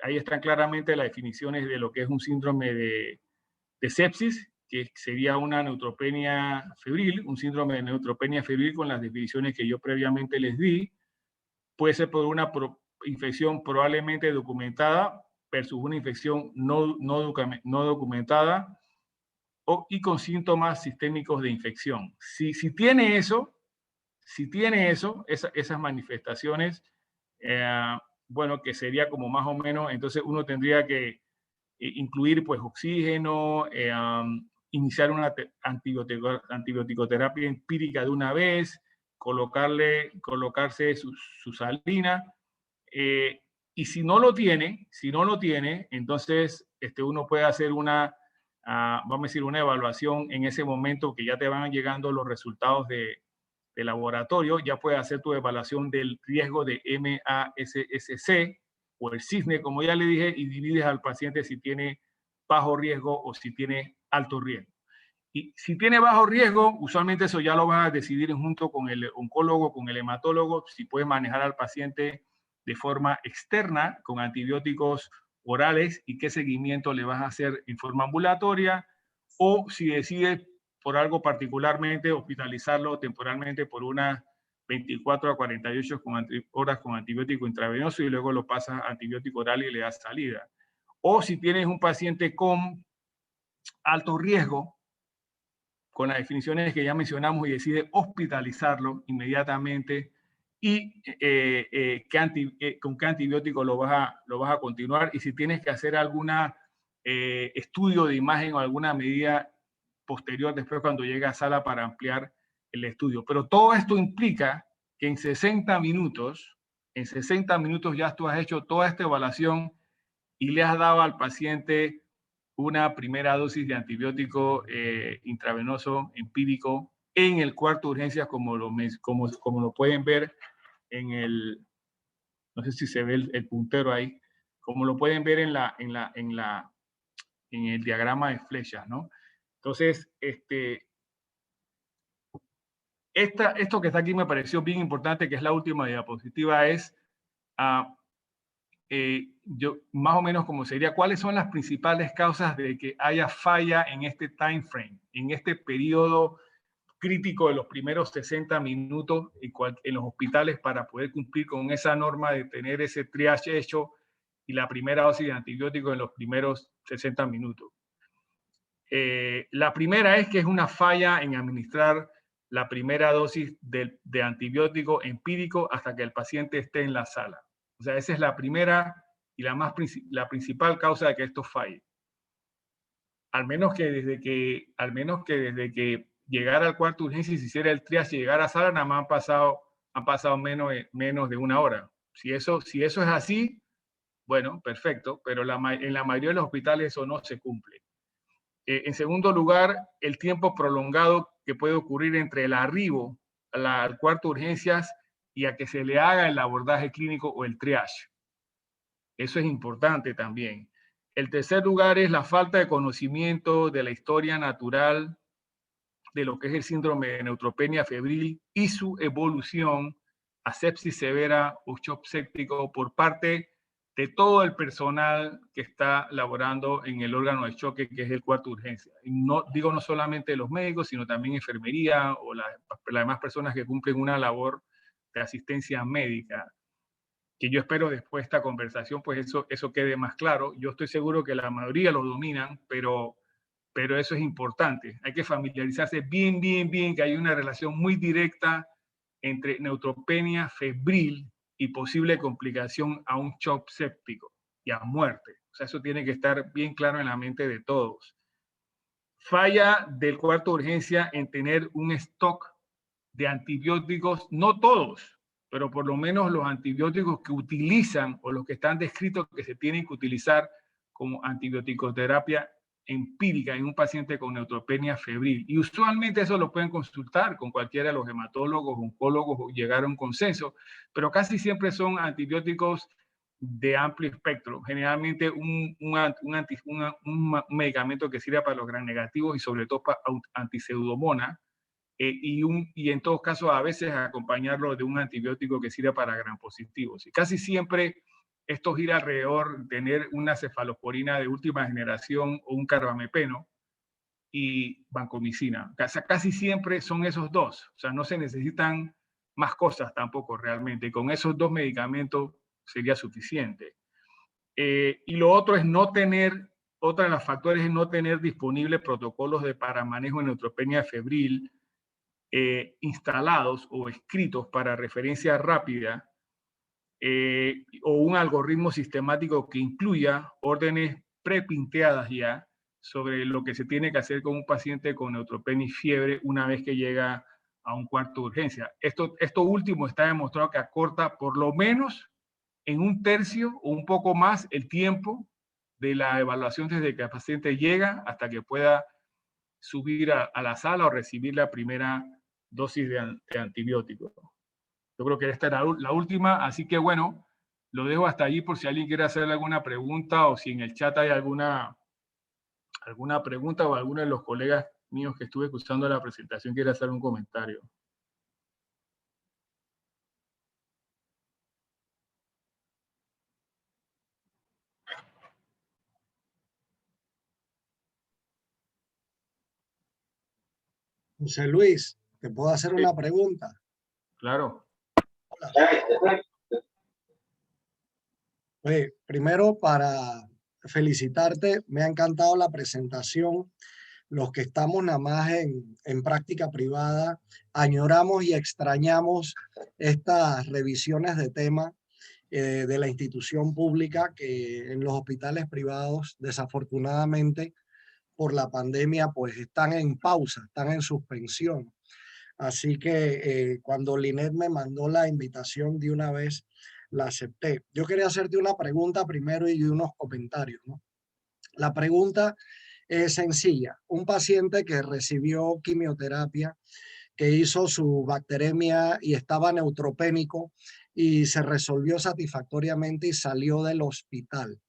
ahí están claramente las definiciones de lo que es un síndrome de sepsis, que sería una neutropenia febril, un síndrome de neutropenia febril con las definiciones que yo previamente les di. Puede ser por una infección probablemente documentada versus una infección no documentada y con síntomas sistémicos de infección. Si tiene esas manifestaciones, bueno, que sería como más o menos, entonces uno tendría que incluir pues oxígeno, iniciar una antibioticoterapia empírica de una vez, colocarse su salina, y si no lo tiene, entonces uno puede hacer vamos a decir, una evaluación en ese momento que ya te van llegando los resultados de laboratorio, ya puedes hacer tu evaluación del riesgo de MASSC o el cisne, como ya le dije, y divides al paciente si tiene bajo riesgo o si tiene alto riesgo. Y si tiene bajo riesgo, usualmente eso ya lo vas a decidir junto con el oncólogo, con el hematólogo, si puedes manejar al paciente de forma externa con antibióticos orales y qué seguimiento le vas a hacer en forma ambulatoria, o si decides por algo particularmente hospitalizarlo temporalmente por unas 24 a 48 horas con antibiótico intravenoso y luego lo pasas a antibiótico oral y le das salida. O si tienes un paciente con alto riesgo, con las definiciones que ya mencionamos, y decide hospitalizarlo inmediatamente, y con qué antibiótico lo vas a continuar, y si tienes que hacer algún estudio de imagen o alguna medida posterior después cuando llegue a sala para ampliar el estudio. Pero todo esto implica que en 60 minutos ya tú has hecho toda esta evaluación y le has dado al paciente una primera dosis de antibiótico intravenoso empírico en el cuarto de urgencias, como lo pueden ver en el, no sé si se ve el puntero ahí, como lo pueden ver en el diagrama de flechas, ¿no? Entonces, esto que está aquí me pareció bien importante, que es la última diapositiva, es más o menos como sería, ¿cuáles son las principales causas de que haya falla en este time frame, en este periodo crítico de los primeros 60 minutos en los hospitales para poder cumplir con esa norma de tener ese triage hecho y la primera dosis de antibiótico en los primeros 60 minutos? La primera es que es una falla en administrar la primera dosis de antibiótico empírico hasta que el paciente esté en la sala. O sea, esa es la primera y la principal causa de que esto falle. Al menos que desde que llegara al cuarto de urgencia y se hiciera el triage y llegara a sala, nada más han pasado menos de una hora. Si eso es así, bueno, perfecto, pero en la mayoría de los hospitales eso no se cumple. En segundo lugar, el tiempo prolongado que puede ocurrir entre el arribo al cuarto de urgencias y a que se le haga el abordaje clínico o el triage. Eso es importante también. El tercer lugar es la falta de conocimiento de la historia natural de lo que es el síndrome de neutropenia febril y su evolución a sepsis severa o shock séptico por parte de todo el personal que está laborando en el órgano de choque, que es el cuarto de urgencia. Y no solamente los médicos, sino también enfermería o las demás personas que cumplen una labor de asistencia médica, que yo espero después de esta conversación, pues eso quede más claro. Yo estoy seguro que la mayoría lo dominan, pero eso es importante. Hay que familiarizarse bien, que hay una relación muy directa entre neutropenia febril y posible complicación a un shock séptico y a muerte. O sea, eso tiene que estar bien claro en la mente de todos. Falla del cuarto de urgencia en tener un stock de antibióticos, no todos, pero por lo menos los antibióticos que utilizan o los que están descritos que se tienen que utilizar como antibioticoterapia empírica en un paciente con neutropenia febril. Y usualmente eso lo pueden consultar con cualquiera de los hematólogos, oncólogos, o llegar a un consenso, pero casi siempre son antibióticos de amplio espectro, generalmente un medicamento que sirve para los gram negativos y sobre todo para antipseudomonas, y en todos casos a veces acompañarlo de un antibiótico que sirve para gram positivos. Y casi siempre esto gira alrededor de tener una cefalosporina de última generación o un carbamepeno y vancomicina. Casi siempre son esos dos. O sea, no se necesitan más cosas tampoco realmente. Con esos dos medicamentos sería suficiente. Y lo otro es otra de los factores es no tener disponibles protocolos para manejo de neutropenia febril instalados o escritos para referencia rápida o un algoritmo sistemático que incluya órdenes prepinteadas ya sobre lo que se tiene que hacer con un paciente con neutropenia y fiebre una vez que llega a un cuarto de urgencia. Esto último está demostrado que acorta por lo menos en 1/3 o un poco más el tiempo de la evaluación desde que el paciente llega hasta que pueda subir a la sala o recibir la primera dosis de antibiótico. Yo creo que esta era la última, así que bueno, lo dejo hasta allí por si alguien quiere hacerle alguna pregunta o si en el chat hay alguna pregunta o alguno de los colegas míos que estuve escuchando la presentación quiere hacer un comentario. José Luis, ¿te puedo hacer una pregunta? Claro. Hola. Primero, para felicitarte, me ha encantado la presentación. Los que estamos nada más en práctica privada, añoramos y extrañamos estas revisiones de tema de la institución pública que en los hospitales privados, desafortunadamente, por la pandemia, pues están en pausa, están en suspensión. Así que cuando Linet me mandó la invitación de una vez, la acepté. Yo quería hacerte una pregunta primero y unos comentarios, ¿no? La pregunta es sencilla. Un paciente que recibió quimioterapia, que hizo su bacteremia y estaba neutropénico y se resolvió satisfactoriamente y salió del hospital.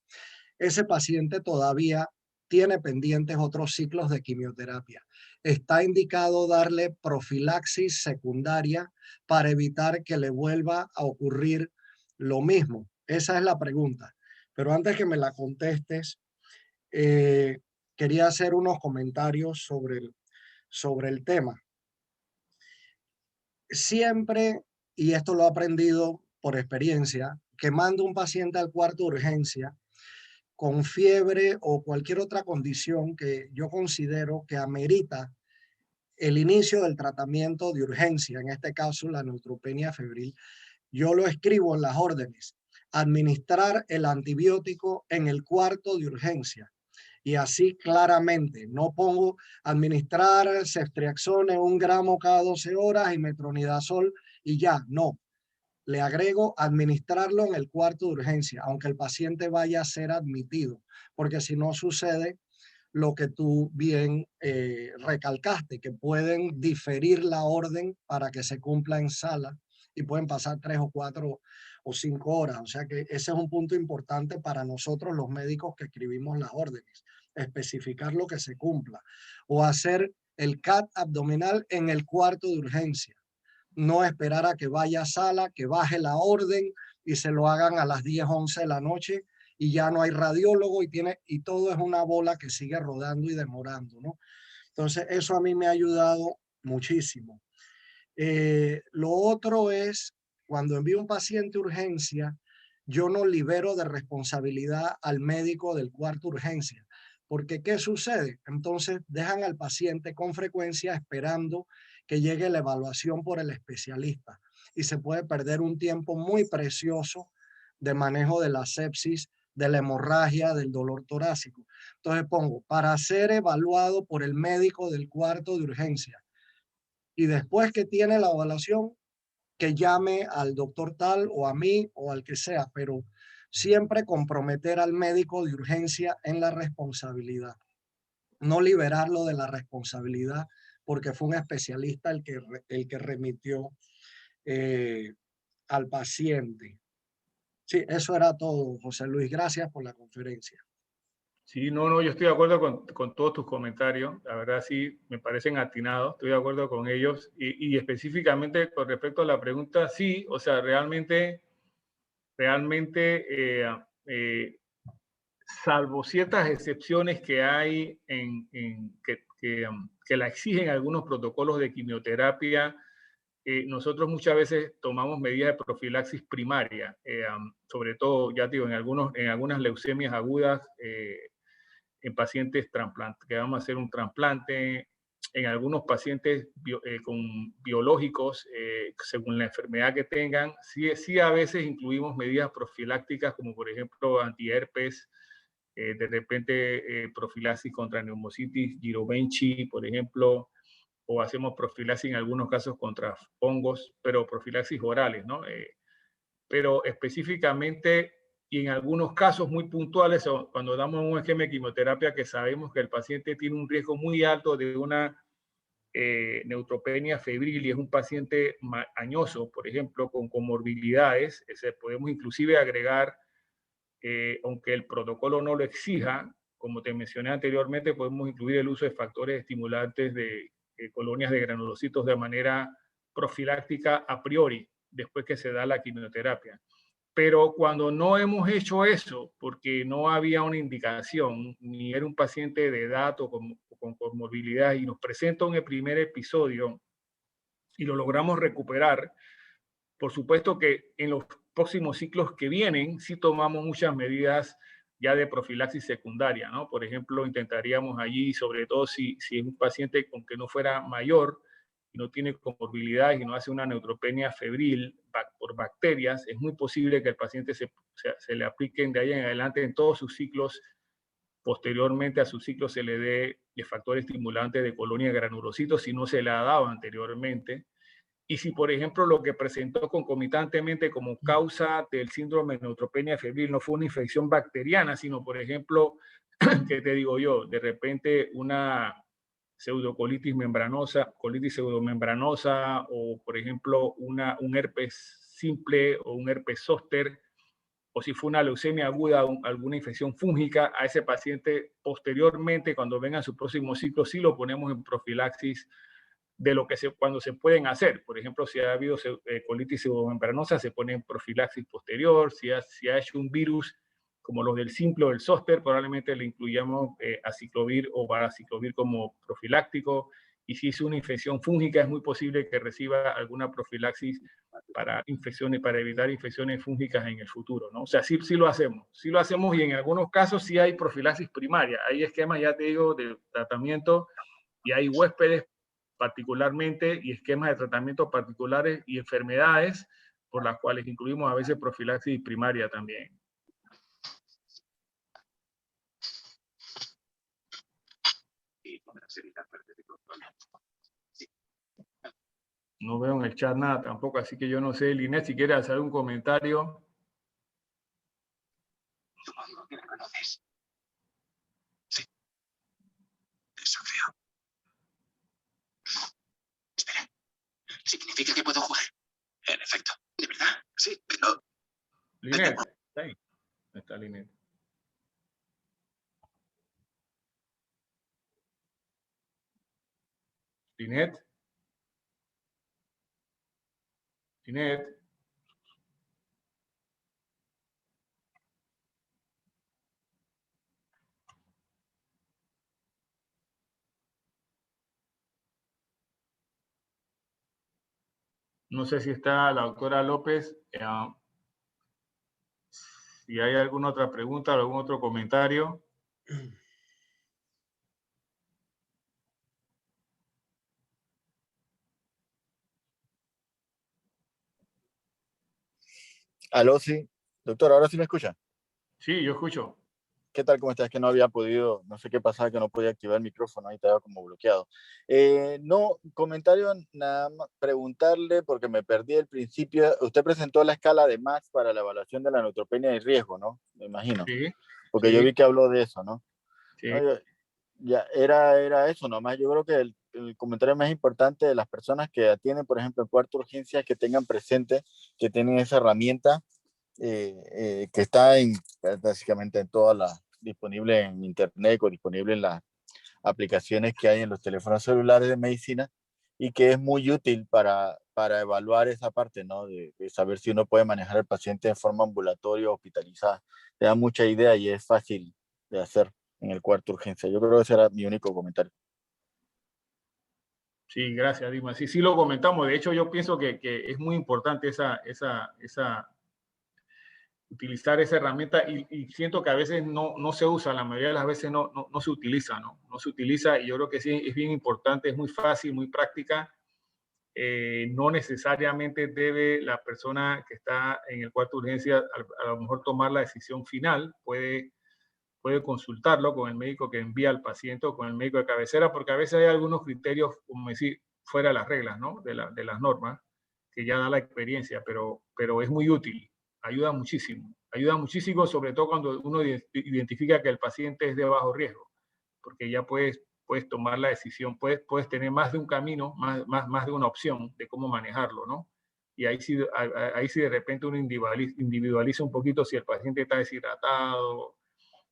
Ese paciente todavía tiene pendientes otros ciclos de quimioterapia. Está indicado darle profilaxis secundaria para evitar que le vuelva a ocurrir lo mismo. Esa es la pregunta. Pero antes que me la contestes, quería hacer unos comentarios sobre el tema. Siempre, y esto lo he aprendido por experiencia, que mando un paciente al cuarto de urgencia con fiebre o cualquier otra condición que yo considero que amerita el inicio del tratamiento de urgencia, en este caso la neutropenia febril, yo lo escribo en las órdenes: administrar el antibiótico en el cuarto de urgencia. Y así claramente, no pongo administrar ceftriaxona en 1 gramo cada 12 horas y metronidazol y ya, no. Le agrego administrarlo en el cuarto de urgencia, aunque el paciente vaya a ser admitido, porque si no sucede lo que tú bien recalcaste, que pueden diferir la orden para que se cumpla en sala y pueden pasar 3 o 4 o 5 horas. O sea que ese es un punto importante para nosotros los médicos que escribimos las órdenes, especificar lo que se cumpla o hacer el CAT abdominal en el cuarto de urgencia. No esperar a que vaya a sala, que baje la orden y se lo hagan a las 10, 11 de la noche y ya no hay radiólogo y todo es una bola que sigue rodando y demorando, ¿no? Entonces, eso a mí me ha ayudado muchísimo. Lo otro es, cuando envío un paciente a urgencia, yo no libero de responsabilidad al médico del cuarto de urgencia. Porque, ¿qué sucede? Entonces, dejan al paciente con frecuencia esperando que llegue la evaluación por el especialista y se puede perder un tiempo muy precioso de manejo de la sepsis, de la hemorragia, del dolor torácico. Entonces pongo, para ser evaluado por el médico del cuarto de urgencia, y después que tiene la evaluación, que llame al doctor tal o a mí o al que sea, pero siempre comprometer al médico de urgencia en la responsabilidad. No liberarlo de la responsabilidad porque fue un especialista el que remitió al paciente. Sí, eso era todo, José Luis. Gracias por la conferencia. Sí, no, yo estoy de acuerdo con todos tus comentarios. La verdad sí, me parecen atinados. Estoy de acuerdo con ellos. Y específicamente con respecto a la pregunta, sí, o sea, realmente salvo ciertas excepciones que hay que la exigen algunos protocolos de quimioterapia, nosotros muchas veces tomamos medidas de profilaxis primaria, sobre todo, ya digo, en algunas leucemias agudas, en pacientes que vamos a hacer un trasplante, en algunos pacientes con biológicos, según la enfermedad que tengan. Sí a veces incluimos medidas profilácticas, como por ejemplo antiherpes, de repente profilaxis contra neumocitis, girobenchi, por ejemplo, o hacemos profilaxis en algunos casos contra hongos, pero profilaxis orales, ¿no? Pero específicamente y en algunos casos muy puntuales, cuando damos un esquema de quimioterapia que sabemos que el paciente tiene un riesgo muy alto de una neutropenia febril y es un paciente añoso, por ejemplo, con comorbilidades, podemos inclusive agregar, aunque el protocolo no lo exija, como te mencioné anteriormente, podemos incluir el uso de factores estimulantes de colonias de granulocitos de manera profiláctica a priori, después que se da la quimioterapia. Pero cuando no hemos hecho eso, porque no había una indicación, ni era un paciente de edad o con comorbilidad, y nos presenta en el primer episodio y lo logramos recuperar, por supuesto que en los próximos ciclos que vienen sí tomamos muchas medidas ya de profilaxis secundaria, ¿no? Por ejemplo, intentaríamos allí, sobre todo si es un paciente aunque no fuera mayor, y no tiene comorbilidades y no hace una neutropenia febril por bacterias, es muy posible que el paciente se le apliquen de ahí en adelante en todos sus ciclos. Posteriormente a su ciclo se le dé el factor estimulante de colonia de granulocitos si no se le ha dado anteriormente. Y si, por ejemplo, lo que presentó concomitantemente como causa del síndrome de neutropenia febril no fue una infección bacteriana, sino, por ejemplo, ¿qué te digo yo? De repente una pseudocolitis membranosa, colitis pseudomembranosa, o por ejemplo un herpes simple o un herpes zóster, o si fue una leucemia aguda, alguna infección fúngica, a ese paciente posteriormente, cuando venga su próximo ciclo, sí lo ponemos en profilaxis de lo que cuando se pueden hacer. Por ejemplo, si ha habido colitis pseudomembranosa, se pone en profilaxis posterior. Si ha hecho un virus como los del simple o del zóster, probablemente le incluyamos aciclovir o varaciclovir como profiláctico. Y si es una infección fúngica, es muy posible que reciba alguna profilaxis para infecciones, para evitar infecciones fúngicas en el futuro, ¿no? O sea, sí lo hacemos. Sí lo hacemos, y en algunos casos sí hay profilaxis primaria. Hay esquemas, ya te digo, de tratamiento, y hay huéspedes particularmente y esquemas de tratamiento particulares y enfermedades por las cuales incluimos a veces profilaxis primaria también. No veo en el chat nada tampoco, así que yo no sé, Linet, si quieres hacer un comentario. Sí. Eso creo. Espera. ¿Significa que puedo jugar? En efecto. ¿De verdad? Sí, pero... Linet, está ahí. Está Linet. Linet. Linet. No sé si está la doctora López. Si hay alguna otra pregunta o algún otro comentario. Aló, sí. Doctor, ¿ahora sí me escucha? Sí, yo escucho. ¿Qué tal? ¿Cómo estás? Que no había podido, no sé qué pasaba, que no podía activar el micrófono, ahí estaba como bloqueado. No, comentario, nada más preguntarle, porque me perdí el principio. Usted presentó la escala de Max para la evaluación de la neutropenia y riesgo, ¿no? Me imagino. Sí. Porque sí, yo vi que habló de eso, ¿no? sí. No, ya era eso nomás. Yo creo que el comentario más importante de las personas que atienden, por ejemplo, en cuarto de urgencia, que tengan presente que tienen esa herramienta que está básicamente en todas las, disponible en internet o disponible en las aplicaciones que hay en los teléfonos celulares de medicina, y que es muy útil para evaluar esa parte, ¿no? De saber si uno puede manejar al paciente de forma ambulatoria o hospitalizada. Te da mucha idea y es fácil de hacer en el cuarto de urgencia. Yo creo que ese era mi único comentario. Sí, gracias, Dima. Sí lo comentamos. De hecho, yo pienso que es muy importante utilizar esa herramienta y siento que a veces no se usa, la mayoría de las veces no se utiliza, ¿no? No se utiliza y yo creo que sí es bien importante, es muy fácil, muy práctica. No necesariamente debe la persona que está en el cuarto de urgencia a lo mejor tomar la decisión final, puede consultarlo con el médico que envía al paciente o con el médico de cabecera, porque a veces hay algunos criterios, como decir, fuera de las reglas, ¿no? de las normas, que ya da la experiencia, pero es muy útil, ayuda muchísimo, sobre todo cuando uno identifica que el paciente es de bajo riesgo, porque ya puedes tomar la decisión, puedes tener más de un camino, más de una opción de cómo manejarlo, ¿no? Y ahí sí de repente uno individualiza un poquito si el paciente está deshidratado,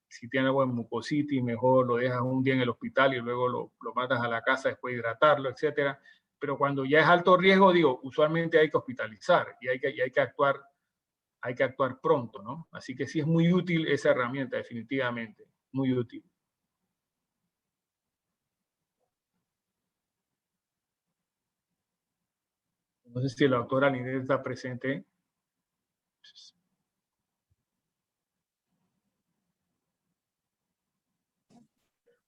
si tiene algo en mucositis, mejor lo dejas un día en el hospital y luego lo mandas a la casa después de hidratarlo, etcétera. Pero cuando ya es alto riesgo, digo, usualmente hay que hospitalizar y hay que actuar pronto, ¿no? Así que sí es muy útil esa herramienta, definitivamente, muy útil. No sé si la doctora Linet está presente.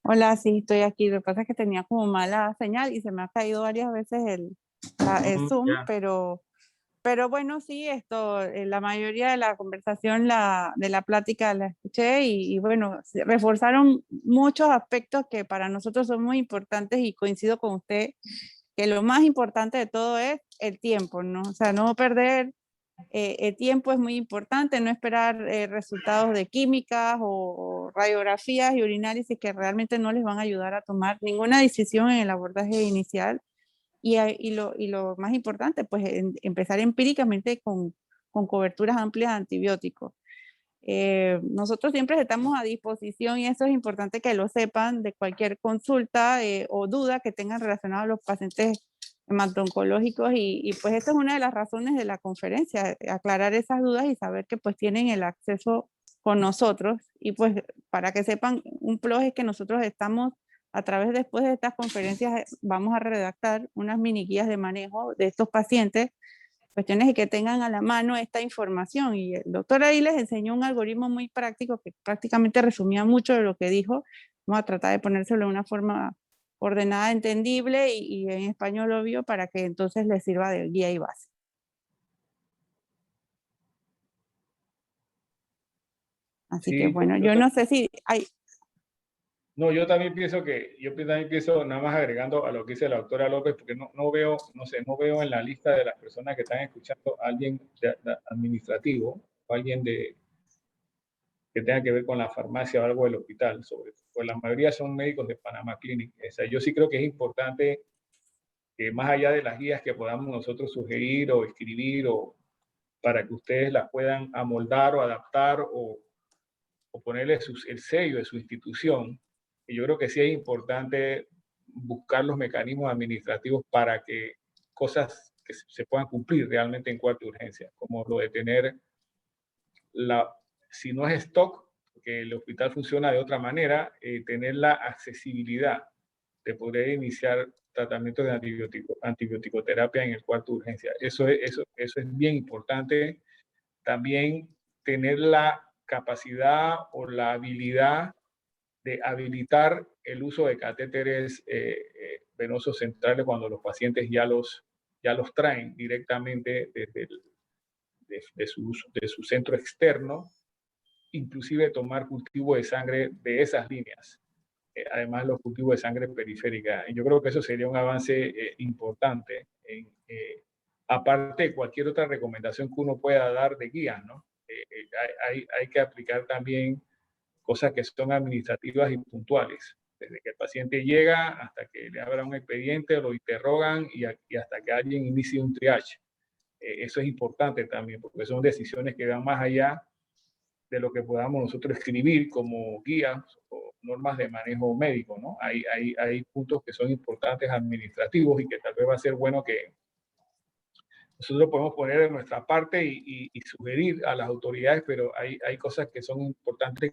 Hola, sí, estoy aquí. Lo que pasa es que tenía como mala señal y se me ha caído varias veces el Zoom, Ya. pero bueno, sí, la mayoría de la conversación, de la plática la escuché y bueno, reforzaron muchos aspectos que para nosotros son muy importantes y coincido con usted que lo más importante de todo es el tiempo, ¿no? O sea, no perder el tiempo es muy importante, no esperar resultados de químicas o radiografías y urinálisis que realmente no les van a ayudar a tomar ninguna decisión en el abordaje inicial. Y lo más importante, pues empezar empíricamente con coberturas amplias de antibióticos. Nosotros siempre estamos a disposición y eso es importante que lo sepan de cualquier consulta o duda que tengan relacionada a los pacientes hemato-oncológicos y pues esa es una de las razones de la conferencia, aclarar esas dudas y saber que pues tienen el acceso con nosotros y pues para que sepan, un plus es que nosotros estamos a través después de estas conferencias vamos a redactar unas mini guías de manejo de estos pacientes, cuestiones de que tengan a la mano esta información. Y el doctor ahí les enseñó un algoritmo muy práctico que prácticamente resumía mucho de lo que dijo. Vamos a tratar de ponérselo de una forma ordenada, entendible y en español obvio para que entonces les sirva de guía y base. Así que Sí, bueno, yo no sé si hay... No, yo también pienso, nada más agregando a lo que dice la doctora López, porque no veo, no veo en la lista de las personas que están escuchando a alguien de administrativo o alguien que tenga que ver con la farmacia o algo del hospital, sobre todo. Pues la mayoría son médicos de Panamá Clinic. O sea, yo sí creo que es importante que más allá de las guías que podamos nosotros sugerir o escribir o para que ustedes las puedan amoldar o adaptar o ponerle el sello de su institución, y yo creo que sí es importante buscar los mecanismos administrativos para que cosas que se puedan cumplir realmente en cuarto de urgencia, como lo de tener si no es stock, que el hospital funciona de otra manera, tener la accesibilidad de poder iniciar tratamientos de antibioticoterapia en el cuarto de urgencia. Eso es bien importante. También tener la capacidad o la habilidad de habilitar el uso de catéteres venosos centrales cuando los pacientes ya los traen directamente de su centro externo, inclusive tomar cultivo de sangre de esas líneas, además los cultivos de sangre periférica. Yo creo que eso sería un avance importante, aparte de cualquier otra recomendación que uno pueda dar de guía, ¿no? Hay que aplicar también cosas que son administrativas y puntuales, desde que el paciente llega hasta que le abran un expediente, lo interrogan y hasta que alguien inicie un triage. Eso es importante también, porque son decisiones que van más allá de lo que podamos nosotros escribir como guías o normas de manejo médico, ¿no? Hay puntos que son importantes administrativos y que tal vez va a ser bueno que nosotros podemos poner de nuestra parte y sugerir a las autoridades, pero hay cosas que son importantes.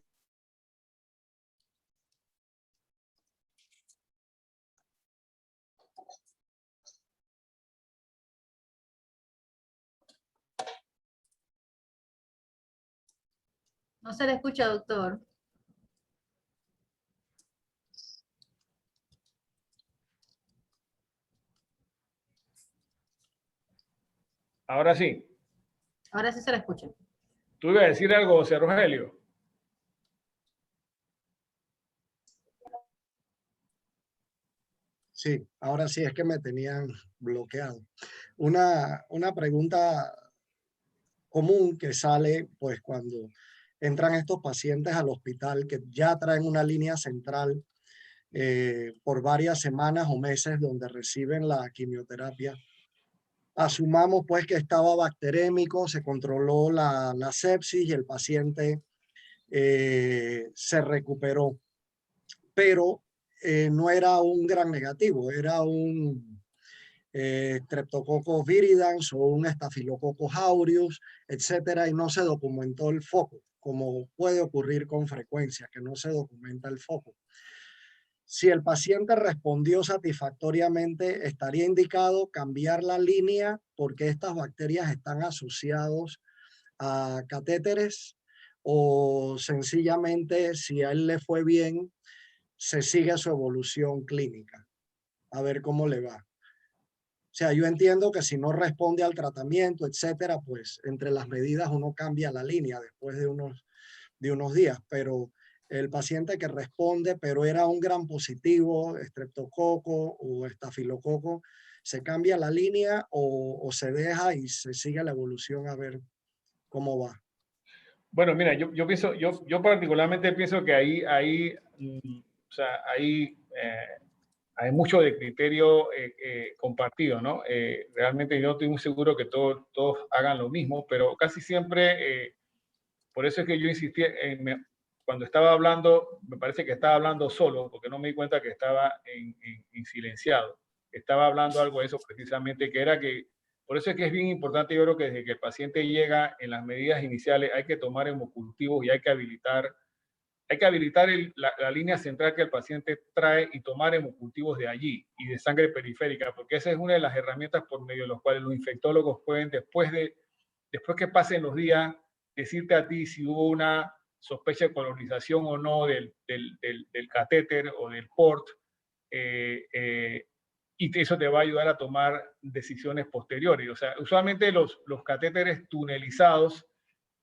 No se le escucha, doctor. Ahora sí. Ahora sí se le escucha. ¿Tú ibas a decir algo, José Rogelio? Sí, ahora sí es que me tenían bloqueado. Una pregunta común que sale pues cuando entran estos pacientes al hospital que ya traen una línea central por varias semanas o meses donde reciben la quimioterapia. Asumamos pues que estaba bacterémico, se controló la sepsis y el paciente se recuperó, pero no era un gran negativo, era un Streptococcus viridans o un Staphylococcus aureus, etcétera, y no se documentó el foco, como puede ocurrir con frecuencia, que no se documenta el foco. Si el paciente respondió satisfactoriamente, estaría indicado cambiar la línea porque estas bacterias están asociadas a catéteres, o sencillamente, si a él le fue bien, se sigue su evolución clínica, a ver cómo le va. O sea, yo entiendo que si no responde al tratamiento, etcétera, pues entre las medidas uno cambia la línea después de unos días, pero el paciente que responde, pero era un gran positivo, estreptococo o estafilococo, ¿se cambia la línea o se deja y se sigue la evolución a ver cómo va? Bueno, mira, yo particularmente pienso que o sea, hay mucho de criterio compartido, ¿no? Realmente yo no estoy muy seguro que todos hagan lo mismo, pero casi siempre, por eso es que yo insistí cuando estaba hablando, me parece que estaba hablando solo, porque no me di cuenta que estaba en silenciado. Estaba hablando algo de eso precisamente, que era que, por eso es que es bien importante, yo creo que desde que el paciente llega en las medidas iniciales hay que tomar hemocultivos y hay que habilitar la línea central que el paciente trae y tomar hemocultivos de allí y de sangre periférica, porque esa es una de las herramientas por medio de las cuales los infectólogos pueden, después que pasen los días, decirte a ti si hubo una sospecha de colonización o no del catéter o del port, y eso te va a ayudar a tomar decisiones posteriores. O sea, usualmente los catéteres tunelizados,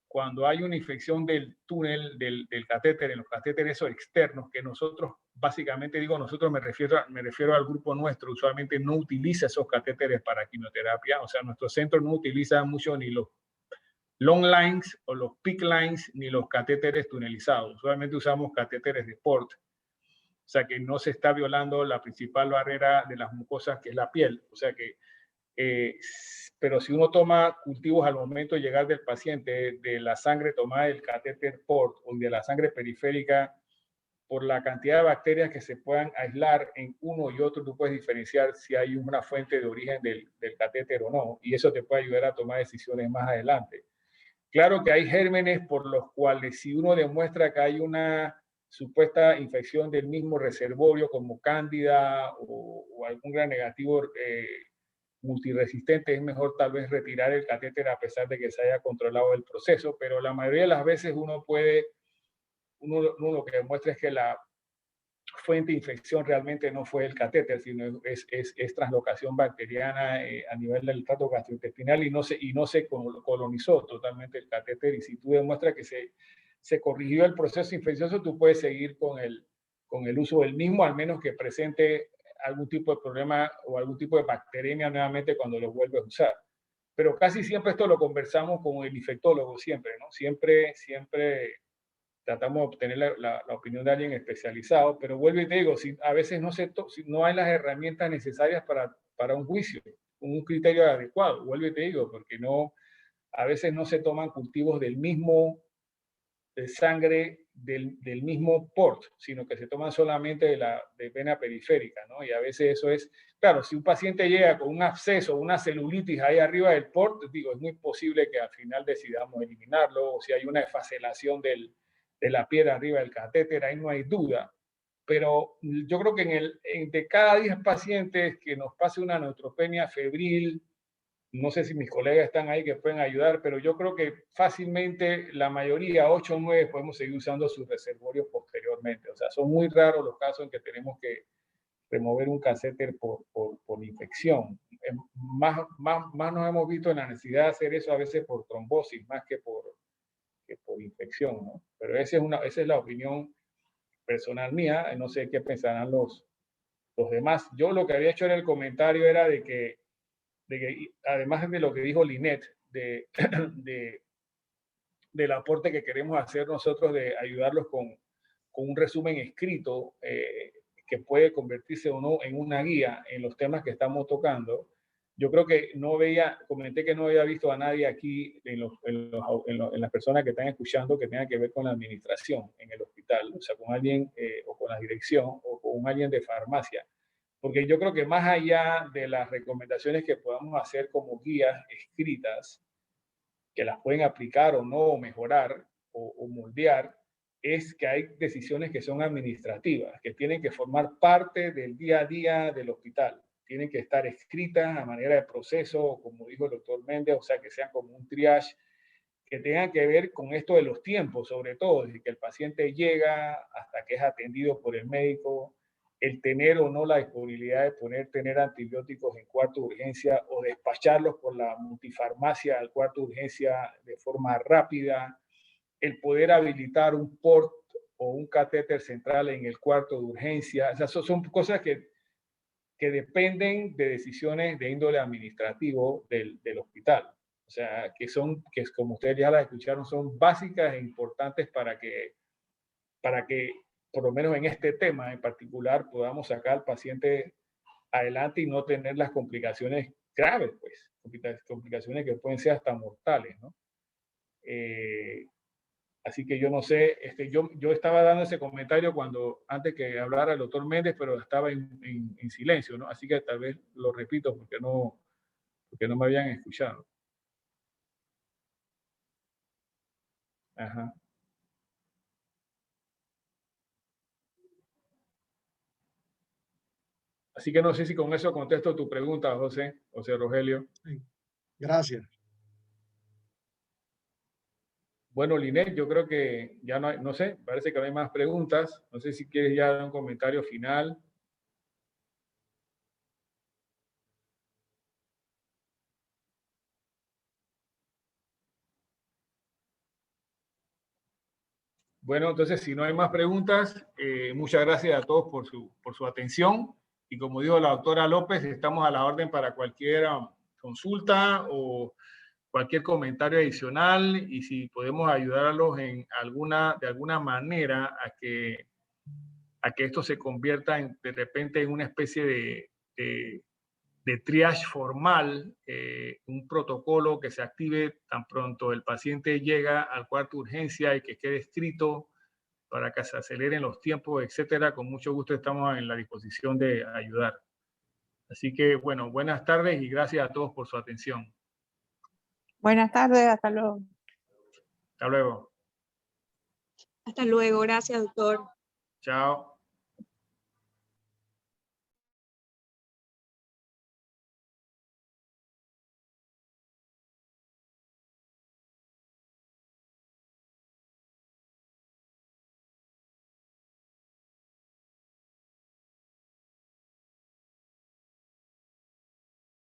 cuando hay una infección del túnel del catéter, en los catéteres esos externos, que nosotros, básicamente digo nosotros, me refiero al grupo nuestro, usualmente no utiliza esos catéteres para quimioterapia, o sea, nuestro centro no utiliza mucho ni los long lines o los PICC lines, ni los catéteres tunelizados. Usualmente usamos catéteres de port, o sea que no se está violando la principal barrera de las mucosas, que es la piel. O sea que pero si uno toma cultivos al momento de llegar del paciente, de la sangre tomada del catéter port o de la sangre periférica, por la cantidad de bacterias que se puedan aislar en uno y otro, tú puedes diferenciar si hay una fuente de origen del catéter o no, y eso te puede ayudar a tomar decisiones más adelante. Claro que hay gérmenes por los cuales si uno demuestra que hay una supuesta infección del mismo reservorio como cándida o algún gran negativo multiresistente, es mejor tal vez retirar el catéter a pesar de que se haya controlado el proceso, pero la mayoría de las veces uno lo que demuestra es que la fuente de infección realmente no fue el catéter, sino es translocación bacteriana a nivel del tracto gastrointestinal y no se colonizó totalmente el catéter, y si tú demuestras que se corrigió el proceso infeccioso, tú puedes seguir con el uso del mismo, al menos que presente algún tipo de problema o algún tipo de bacteremia nuevamente cuando lo vuelves a usar. Pero casi siempre esto lo conversamos con el infectólogo, siempre, ¿no? Siempre tratamos de obtener la opinión de alguien especializado, pero vuelvo y te digo, a veces si no hay las herramientas necesarias para un juicio, un criterio adecuado, vuelvo y te digo, porque a veces no se toman cultivos de sangre del mismo port, sino que se toman solamente de vena periférica, ¿no? Y a veces eso es, claro, si un paciente llega con un absceso o una celulitis ahí arriba del port, digo, es muy posible que al final decidamos eliminarlo, o si hay una desfacelación de la piedra arriba del catéter, ahí no hay duda. Pero yo creo que de cada 10 pacientes que nos pase una neutropenia febril No sé si mis colegas están ahí que pueden ayudar, pero yo creo que fácilmente la mayoría, 8 o 9, podemos seguir usando sus reservorios posteriormente. O sea, son muy raros los casos en que tenemos que remover un catéter por infección. Más nos hemos visto en la necesidad de hacer eso a veces por trombosis, más que por infección, ¿no? Pero esa es la opinión personal mía, no sé qué pensarán los demás. Yo lo que había hecho en el comentario era de que además de lo que dijo Linet, del aporte que queremos hacer nosotros de ayudarlos con un resumen escrito que puede convertirse o no en una guía en los temas que estamos tocando. Yo creo que comenté que no había visto a nadie aquí en las personas que están escuchando que tenga que ver con la administración en el hospital, o sea, con alguien o con la dirección o con alguien de farmacia. Porque yo creo que más allá de las recomendaciones que podamos hacer como guías escritas, que las pueden aplicar o no, o mejorar o moldear, es que hay decisiones que son administrativas, que tienen que formar parte del día a día del hospital. Tienen que estar escritas a manera de proceso, como dijo el doctor Méndez, o sea, que sean como un triage, que tengan que ver con esto de los tiempos, sobre todo, desde que el paciente llega hasta que es atendido por el médico, el tener o no la disponibilidad de tener antibióticos en cuarto de urgencia o despacharlos por la multifarmacia al cuarto de urgencia de forma rápida, el poder habilitar un port o un catéter central en el cuarto de urgencia. O sea, son cosas que dependen de decisiones de índole administrativo del hospital. O sea, que como ustedes ya las escucharon, son básicas e importantes para que por lo menos en este tema en particular, podamos sacar al paciente adelante y no tener las complicaciones graves, pues, complicaciones que pueden ser hasta mortales, ¿no? Así que yo no sé, yo estaba dando ese comentario antes que hablara el doctor Méndez, pero estaba en silencio, ¿no? Así que tal vez lo repito porque no me habían escuchado. Ajá. Así que no sé si con eso contesto tu pregunta, José Rogelio. Sí. Gracias. Bueno, Linet, yo creo que ya no sé, parece que no hay más preguntas. No sé si quieres ya dar un comentario final. Bueno, entonces, si no hay más preguntas, muchas gracias a todos por su atención. Y como dijo la doctora López, estamos a la orden para cualquier consulta o cualquier comentario adicional, y si podemos ayudarlos de alguna manera a que esto se convierta de repente en una especie de triage formal, un protocolo que se active tan pronto el paciente llega al cuarto de urgencia y que quede escrito para que se aceleren los tiempos, etcétera. Con mucho gusto estamos en la disposición de ayudar. Así que, bueno, buenas tardes y gracias a todos por su atención. Buenas tardes, hasta luego. Hasta luego. Hasta luego, gracias, doctor. Chao.